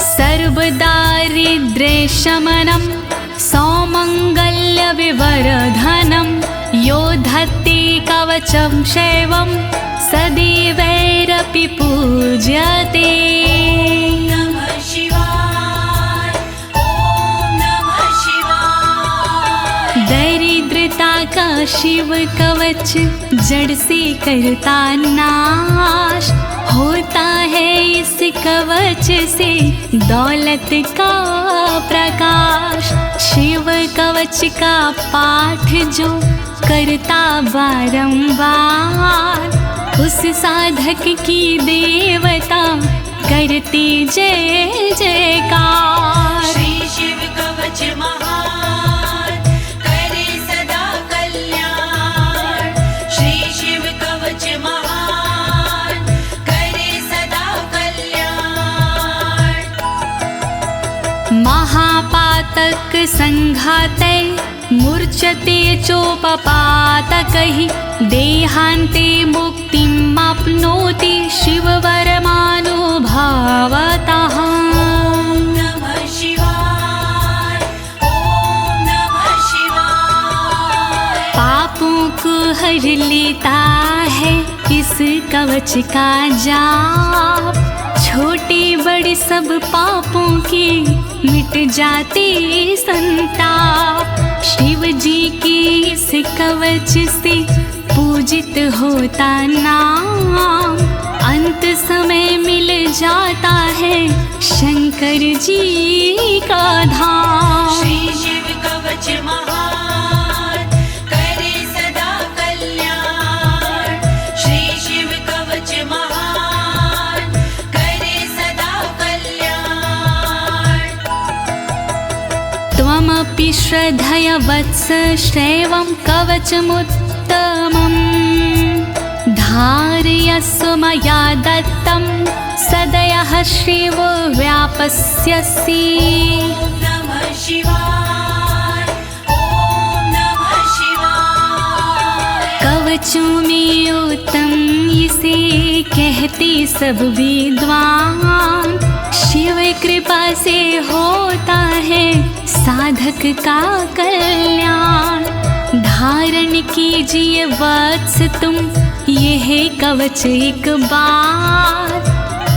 सर्वदारिद्र्यशमनं सौमङ्गल्यविवर्धनं, यो धत्ते कवचं शैवं सदैवैरपि पूज्यते। नमः शिवाय ॐ नमः शिवाय। दरिद्रता का शिव कवच जड़ से करता नाश, होता है इस कवच से दौलत का प्रकाश। शिव कवच का पाठ जो करता बारंबार, उस साधक की देवता करती जय जयकार। श्री शिव कवच महान करे सदा कल्याण। श्री शिव कवच महान करे सदा कल्याण। महापातक संघाते मूर्छते चोपपातकैः, देहान्ते मुक्तिमाप्नोति शिववरमानुभावतः। नमः शिवाय ॐ नमः शिवाय। पापों को हर लेता है इस कवच का जाप, छोटे बड़े सब पापों के मिट जाते संताप। शिव जी के इस कवच से पूजित होता नाम, अंत समय मिल जाता है शंकर जी का धाम। श्री शिव कवच महान करे सदा कल्याण। श्री शिव कवच महान श्रद्धया वत्स श्रेवं कवचमुत्तमम् धारयस्व मया दत्तं सदयः श्रीवो व्यापस्यसि। नमः शिवाय, ॐ नमः शिवाय। कवचों में उत्तम इसे कहते सब विद्वान, शिव कृपा से होता है साधक का कल्याण। धारण कीजिए वत्स तुम यह कवच एक बार,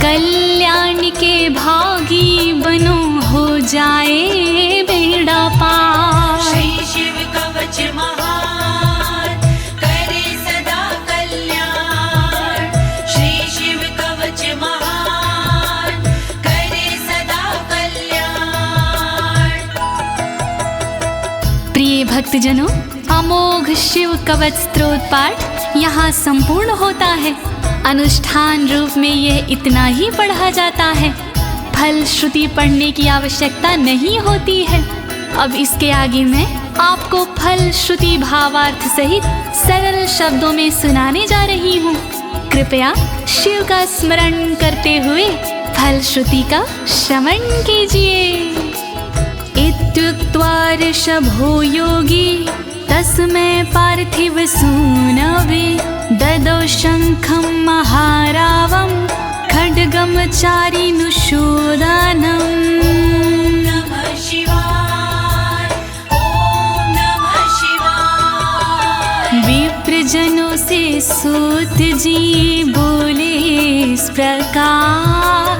कल्याण के भागी बनो हो जाए बेड़ा पार। श्री शिव कवच महान करे सदा कल्याण। श्री शिव कवच महान करे सदा कल्याण। प्रिय भक्तजनों, अमोघ शिव कवच स्तोत्र पाठ यहाँ संपूर्ण होता है। अनुष्ठान रूप में यह इतना ही पढ़ा जाता है, फल श्रुति पढ़ने की आवश्यकता नहीं होती है। अब इसके आगे मैं आपको फल श्रुति भावार्थ सहित सरल शब्दों में सुनाने जा रही हूँ। कृपया शिव का स्मरण करते हुए फल श्रुति का श्रवण कीजिए। इत्युक्त्वा ऋषभो योगी तस्मै पार्थिव सूनवे ददौ शङ्खं महारावं खड्गं चारिनुशोदानम्। नमः शिवाय, ॐ नमः शिवाय। विप्रजनों से सूत जी बोले इस प्रकार,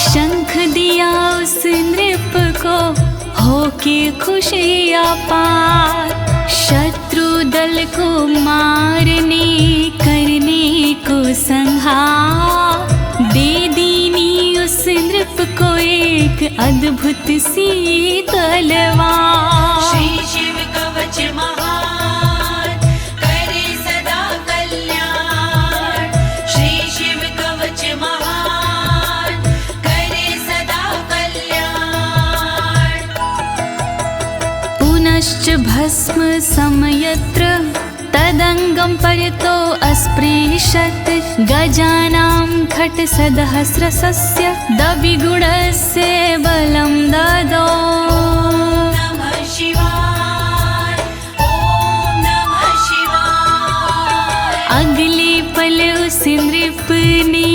शंख दिया उस नृप को होके खुशी अपार। शत्रु दल को मारने करने को संहार, दे दीनी उस नृप को एक अद्भुत सी तलवार। श्री शिव कवच महान करे सदा कल्याण। श्री शिव कवच महान करे सदा कल्याण। पुनश्च भस्म समयत्र तदंगं परितो अस्पृशत्, गजानां खट्सहस्रस्य दविगुणस्य बलं ददौ। नमः शिवाय, ॐ नमः शिवाय। अगले पल उस नृप ने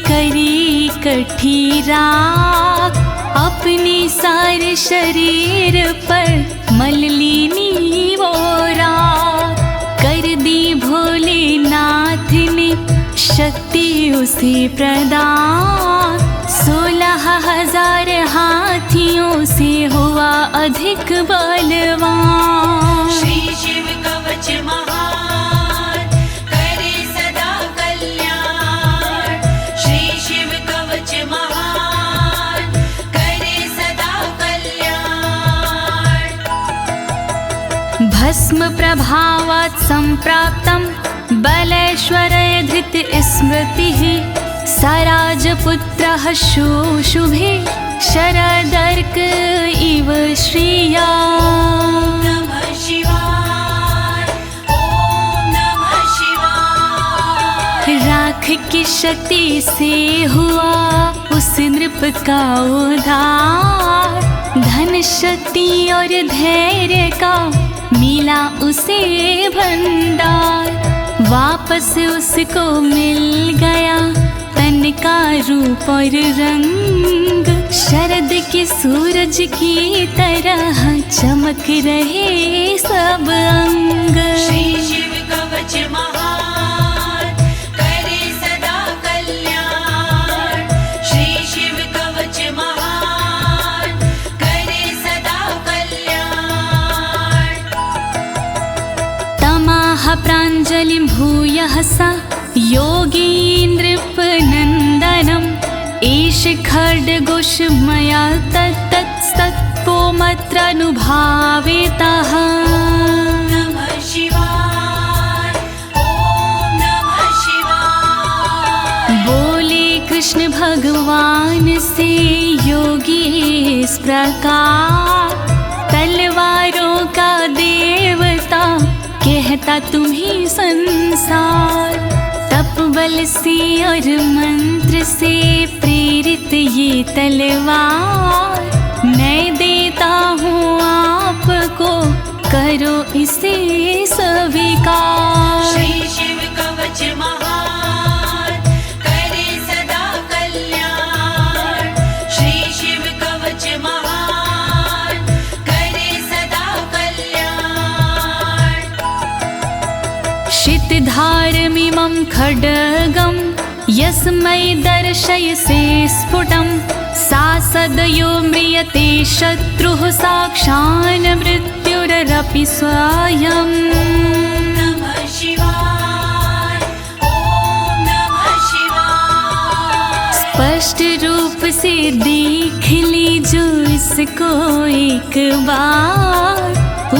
करी कठी राख, अपने सारे शरीर पर मल ली वो राख। कर दी भोलेनाथ ने शक्ति उसे प्रदान, 16,000 हाथियों से हुआ अधिक बलवान। श्री शिव कवच महान करे सदा कल्याण। श्री शिव कवच महान करे सदा कल्याण। भस्म प्रभावात् संप्राप्तं बलेश्वरे धृत स्मृतिः, सराजपुत्रः शुशुभे शरदर्क इव श्रिया। नमः शिवाय, ॐ नमः शिवाय। राख की शक्ति से हुआ उस नृप का उद्धार, धन शक्ति और धैर्य का मिला उसे भंडार। वापस उसको मिल गया तन का रूप और रंग, शरद के सूरज की तरह चमक रहे सब अंग। श्री शिव कवच महान करे सदा कल्याण। श्री शिव कवच महान करे सदा कल्याण। तमाह प्राञ्जलिं भूयः सा योगीन्द्रपनन्दनम्, एष खड्गोष मया तत्तत्पोमत्रानुभावितः। नमः शिवाय, ॐ नमः शिवाय। बोले कृष्ण भगवान से योगी इस प्रकार, तलवारों देता तुम्हें संसार। तप बल से और मंत्र से प्रेरित ये तलवार, मैं देता हूँ आपको, करो इसे स्वीकार। श्री शिव कवच महान, करे सदा कल्याण। श्री शिव कवच महान, करे सदा कल्याण। शितधारमिमं खड्गं यस्मै दर्शयसे स्फुटं, सा सदयो म्रियते शत्रुः साक्षान् मृत्युरपि स्वयं। नमः शिवाय, ओम नमः शिवाय। स्पष्ट रूप से देख लीजो इसको एक बार,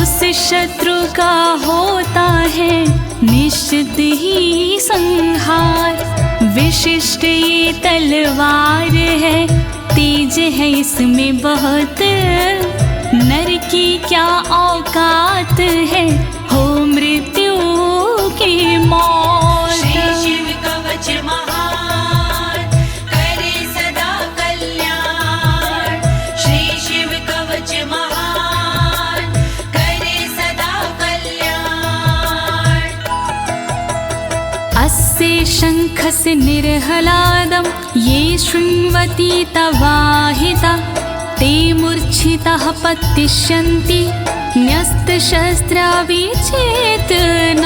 उस शत्रु का होता है निश्चित ही संहार। विशिष्ट ये तलवार है, तेज है इसमें बहुत, नर की क्या औकात है, हो मृत्यु की मौत। श्री शिव कवच महान, करे सदा कल्याण। श्री शिव कवच महान, करे सदा कल्याण। अस्य शङ्खस्य निर्हलादं ये शृण्वन्ति तवाहिता, ते मूर्छिताः पतिष्यन्ति न्यस्तशस्त्रा विचेतनाः।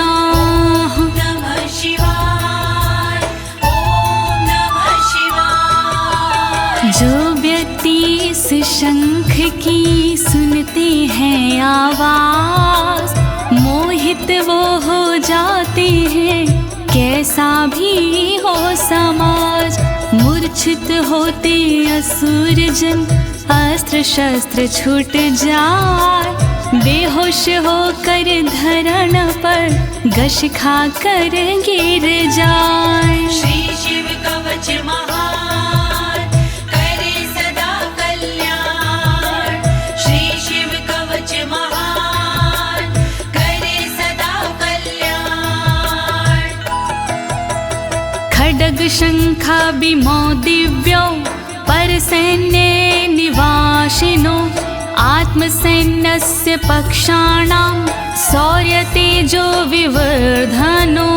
नमः शिवाय, ओम नमः शिवाय। जो व्यक्ति इस शंख की सुनते हैं आवाज, मोहित वो हो जाते हैं, कैसा भी हो समाज। मूर्छित होते असुर जन, अस्त्र शस्त्र छूट जाए, बेहोश होकर धरण पर घस खा कर गिर जाए। श्री शिव कवच महान, करे सदा कल्याण। श्री शिव कवच महान, करे सदा कल्याण। खड्ग शंखाभिमो दिव्यो परसैन्ये निवासिनो, आत्मसैन्यस्य पक्षाणां शौर्यतेजो विवर्धनो।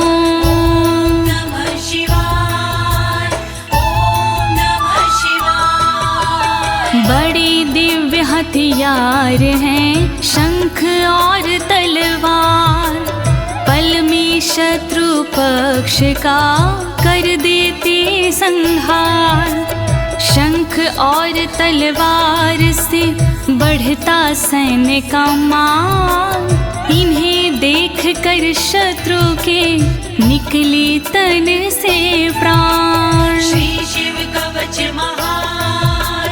नमः शिवाय, ओम नमः शिवाय। बड़ी दिव्य हथियार हैं शंख और तलवार, पल में शत्रु पक्ष का कर देते संहार। शंख और तलवार से बढ़ता सैन्य का मान, इन्हें देख कर शत्रु के निकले तन से प्राण। श्री शिव कवच महान,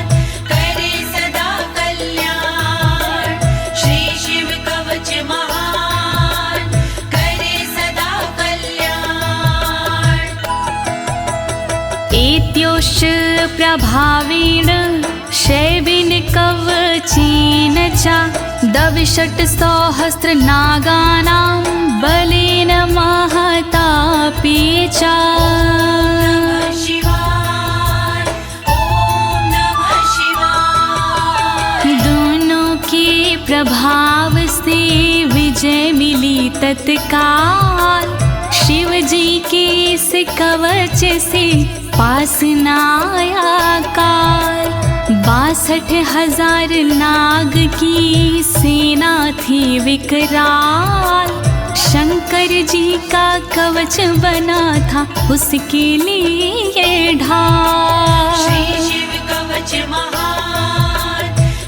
करे सदा कल्याण। श्री शिव कवच महान, करे सदा कल्याण। एत्योश्च प्रभावेण शैवेन कवचेन च, दविषट् सहस्र नागानां बलेन महतापि च। नमः शिवाय, ओम नमः शिवाय। दोनों के प्रभाव से विजय मिली तत्काल, शिव जी के इस कवच से पास न आया काल। 62,000 नाग की सेना थी विकराल, शंकर जी का कवच बना था उसके लिए ढाल। श्री शिव कवच महान,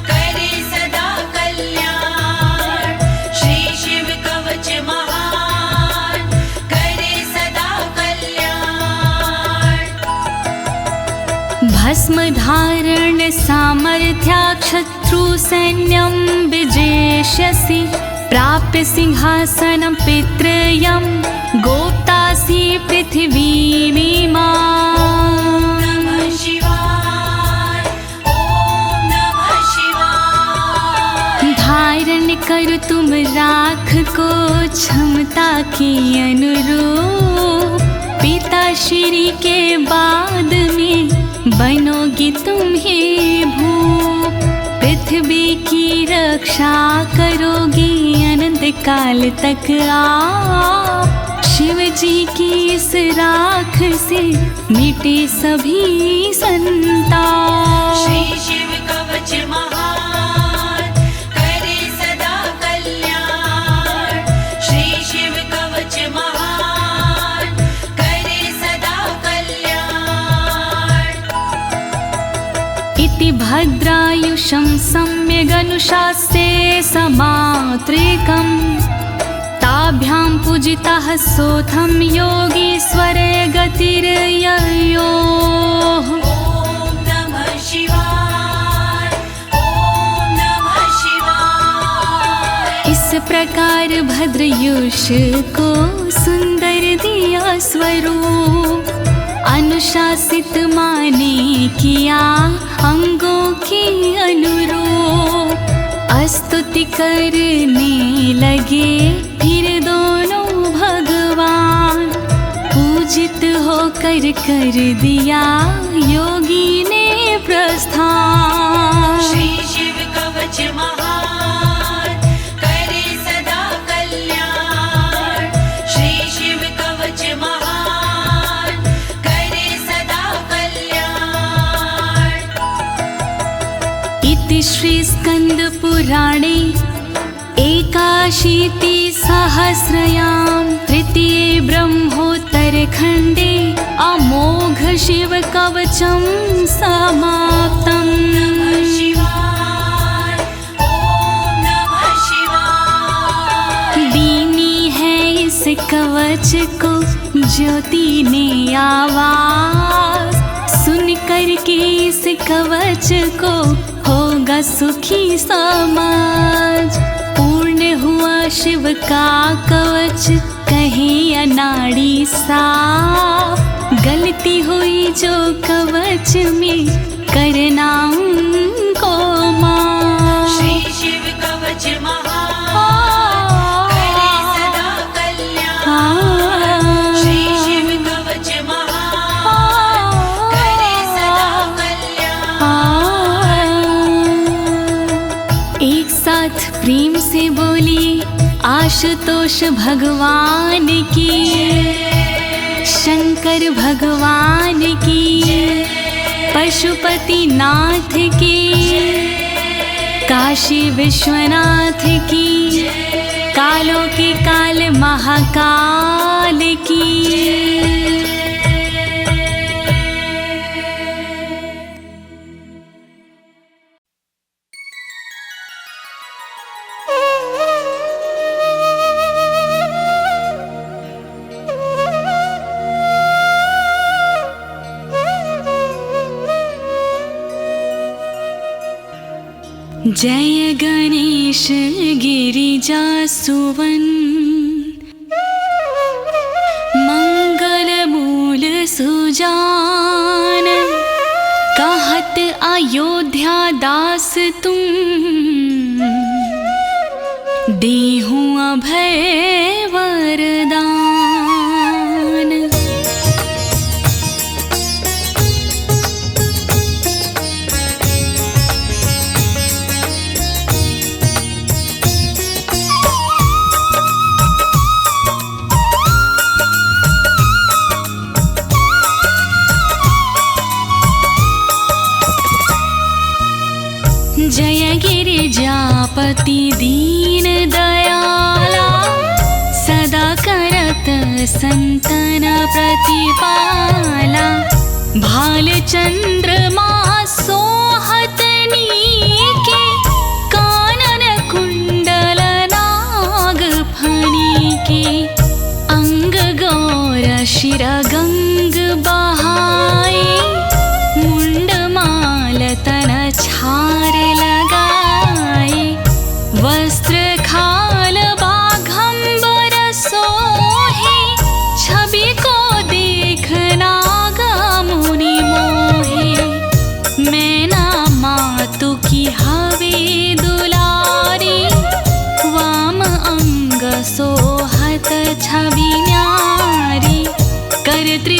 करे सदा कल्याण। श्री शिव कवच महान, करे सदा कल्याण। भस्म धारण सामर्थ्या शत्रु सैन्यं विजेष्यसि, प्राप्य सिंहासनं पितृयं गोप्तासि पृथिवीमिमां। नमः शिवाय, ओम नमः शिवाय। धारण कर तुम राख को क्षमता के अनुरूप, पिता श्री के बाद में बनोगी तुम ही भूप। पृथ्वी की रक्षा करोगी अनंत काल तक आप। शिव जी की इस राख से मिटे सभी संताप। श्री शिव कवच महान करे सदा कल्याण। श्री शिव कवच महान करे सदा कल्याण। इति भद्रायुषं सम्यगनुशास्ये समात्रिकम्, ताभ्यां पूजितः सोऽथं योगीश्वरे गतिर्ययोः। ॐ नमः शिवाय, ॐ नमः शिवाय। इस प्रकार भद्रयुष को सुंदर दिया स्वरूप, अनुशासित माने किया अंगों के अनुरूप। स्तुति करने लगे फिर दोनों भगवान, पूजित होकर कर दिया योगी ने प्रस्थान। श्री शिव कवच महान करे सदा कल्याण। श्री शिव कवच महान करे सदा कल्याण। इति श्री स्कंद पुराणे एकाशीति सहस्रयां तृतीये ब्रह्मोत्तर खंडे अमोघ शिव कवचं समाप्तम्। नमः शिवाय, ॐ नमः शिवाय। दीनी है इस कवच को ज्योति ने आवाज, सुन कर के इस कवच को होगा सुखी समाज। पूर्ण हुआ शिव का कवच कहे अनाड़ी साफ, गलती हुई जो कवच में करना उनको माफ। श्री शिव कवच महान करे सदा कल्याण। श्री शिव कवच महान करे सदा कल्याण। एक साथ प्रेम से बोली आशुतोष भगवान की, शंकर भगवान की, पशुपति नाथ की, काशी विश्वनाथ की, कालों के काल महाकाल की। जय गणेश गिरिजा सुवन, मंगल मूल सुजान, कहत अयोध्या दास तुम, देहूं अभय वरदान। जय गिरिजापति दीन दयाला, सदा करत संतन प्रतिपाला। भाल चंद्रमा सोहत नीके, कानन कुंडल नाग फनी के। अंग गौर शिर गंग बहाए, मुंड माल तन छार लगाए। वस्त्र खाल बाघंबर सोहे, छवि को देखना गा मुनि मोहे। मैना मातु की हवे दुलारी, वाम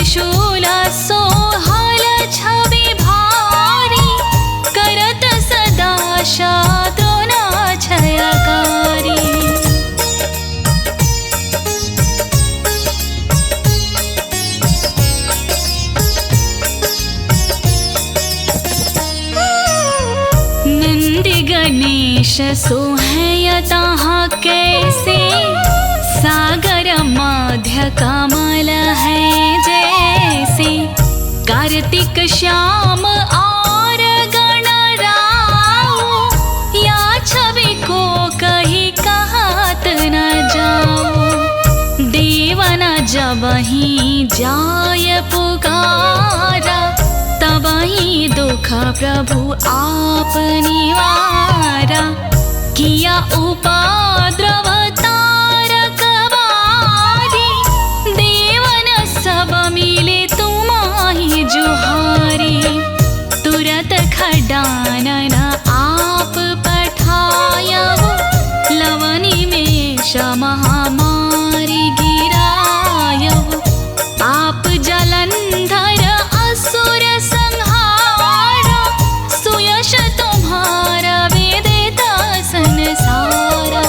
त्रिशूल सोहल छवि भारी, करत सदा शत्रुना क्षयकारी। नंदी गणेश सोहयता कैसे, सागर मध्य कमल है जैसे। कार्तिक श्याम और गणराओ, या छवि को कहीं कहत न जाओ। देवन जब ही जाय पुकारा, तब ही दुख प्रभु आप निवारा। किया उपद्रव तारक बारी, देवन सब मिले तुम्हारी जुहारी। तुरत खडानन आप पठायहु, लवनी में महामारी गिरायहु। आप जलंधर असुर संहारा, सुयश तुम्हारा वेदिता संसारा।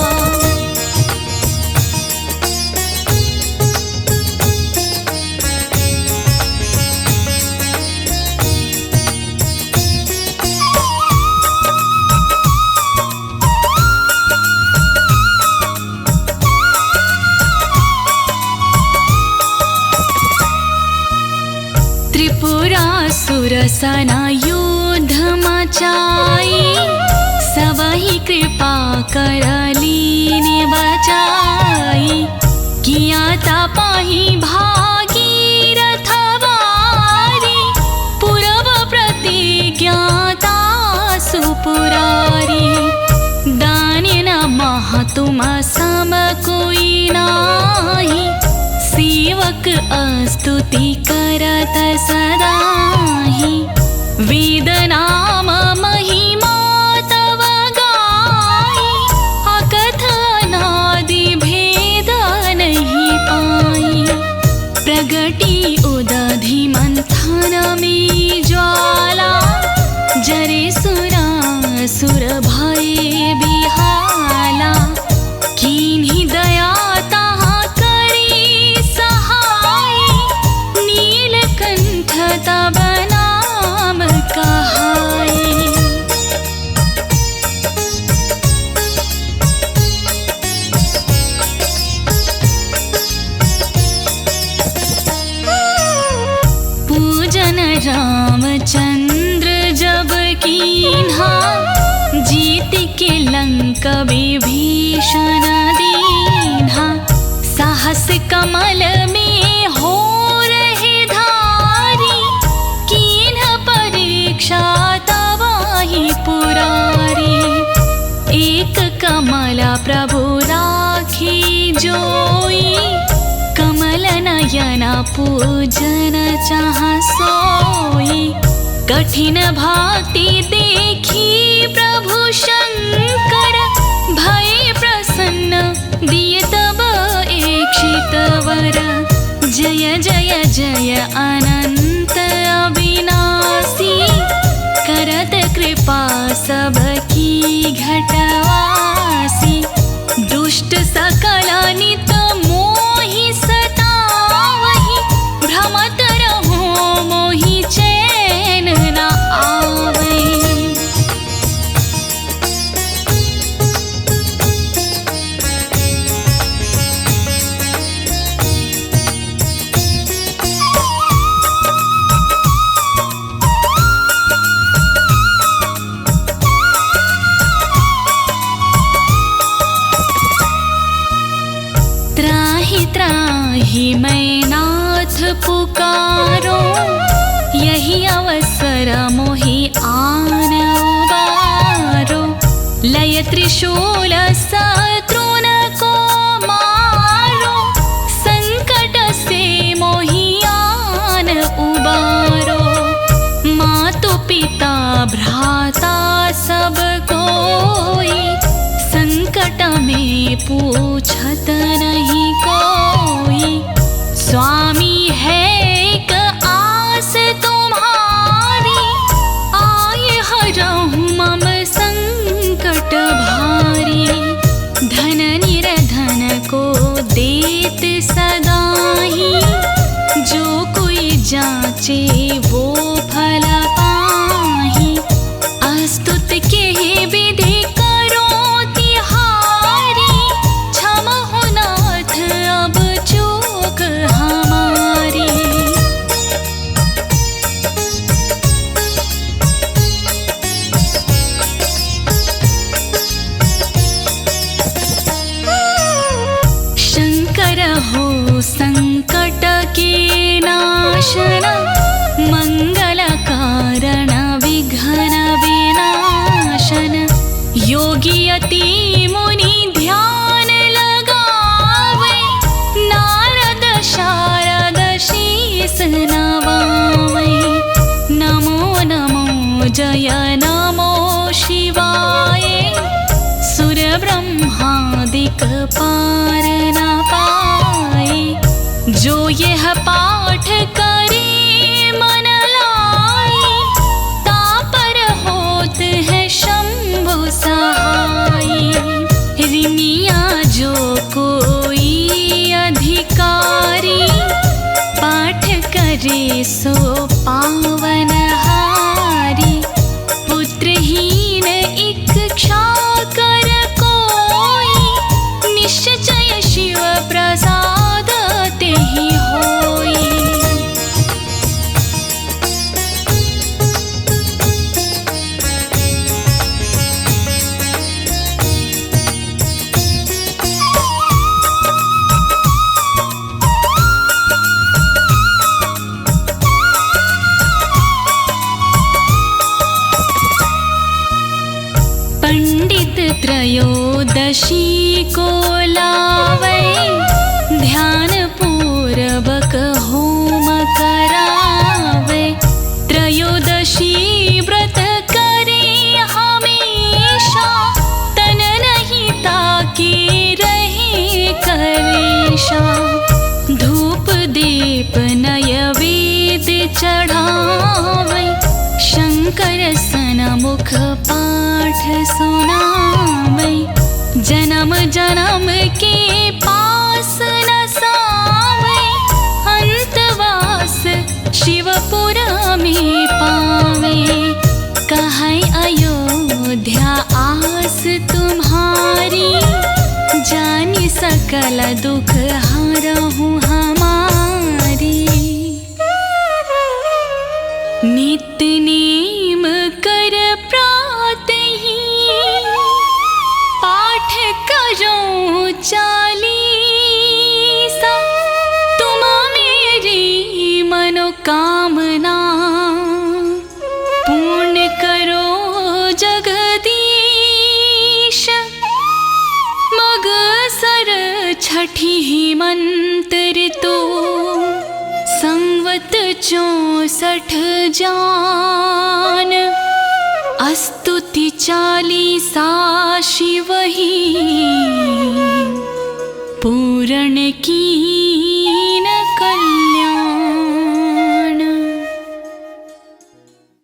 त्रिपुरासुर सना युद्ध मचाई, सबही कृपा कर लीने बचाई। किया तपाही भागीरथ वारी, पूर्व प्रतिज्ञाता सुपुरारी। दानिन मह तुम सम कोई नाही, सेवक स्तुति करत सदाहि। वेद नाम महिमा तव गाई, अकथ अनादि भेद नहीं पाई। प्रगटी उदधि मंथन में ज्वाला, जरे सुरासुर भये बिहाला। कीन्ही दया तब नाम कहाई। पूजन रामचंद्र जब कीन्हा, जीत के लंक विभीषण दीन्हा। साहस कमल में हो तवाही पुरारी। एक कमला प्रभु राखी जोई, कमल नयन पूजन चाह सोई। कठिन भक्ति देखी प्रभु शंकर, भय प्रसन्न दिए तब इच्छित वर। जय जय जय अनंत अविनाशी, करत कृपा सबकी घटवासी। दुष्ट सकल नित मोहि सतावहि, भ्रमत रहो मोहि चैन न आवै। त्राहि मैं नाथ पुकारो, यही अवसर मोहि आन उबारो। लय त्रिशूल शत्रुन को मारो, संकट से मोहि आन उबारो। मातु पिता भ्राता सब कोई, संकट में पूछत नहीं कोई। स्वामी है को फल पाहि। अस्तुत के विधि करो तिहारी, क्षमहु नाथ अब चूक हमारी। शंकर हो संकट के नाशन, मंगल कारण विघ्न विनाशन। योगी अति मुनि ध्यान लगावे, नारद शारद शीस नवावे। नमो नमो जय नमो शिवाय, सुर ब्रह्मादिक पार न पाए। जो यह पाठ करे मन लाई, तापर होत है शंभु सहाय। रिनिया जो कोई अधिकारी, पाठ करे सो पावन हारी। पुत्रहीन इच्छा कर कोई, निश्चय शिव प्रसाद तेहि होई। पंडित त्रयोदशी को लावे, ध्यान पूर्वक होम करावे। त्रयोदशी व्रत करे हमेशा, तन नहीं ताके रहे कलेशा। धूप दीप नैवेद चढ़ावे, शंकर सनमुख पाठ सुनावे। जन्म जन्म के पास न सावे, अंतवास शिवपुर में पावे। कहै अयोध्या आस तुम्हारी, जानि सकल दुख हरहु हमारी। नित्य नेम कर प्रातहि, पाठ करो चालीसा। तुम मेरी मनोकामना, पूर्ण करो जगदीश। मगसर छठी मंत्र तो, संवत 64 जान। स्तुति 40 शिव ही, पूर्ण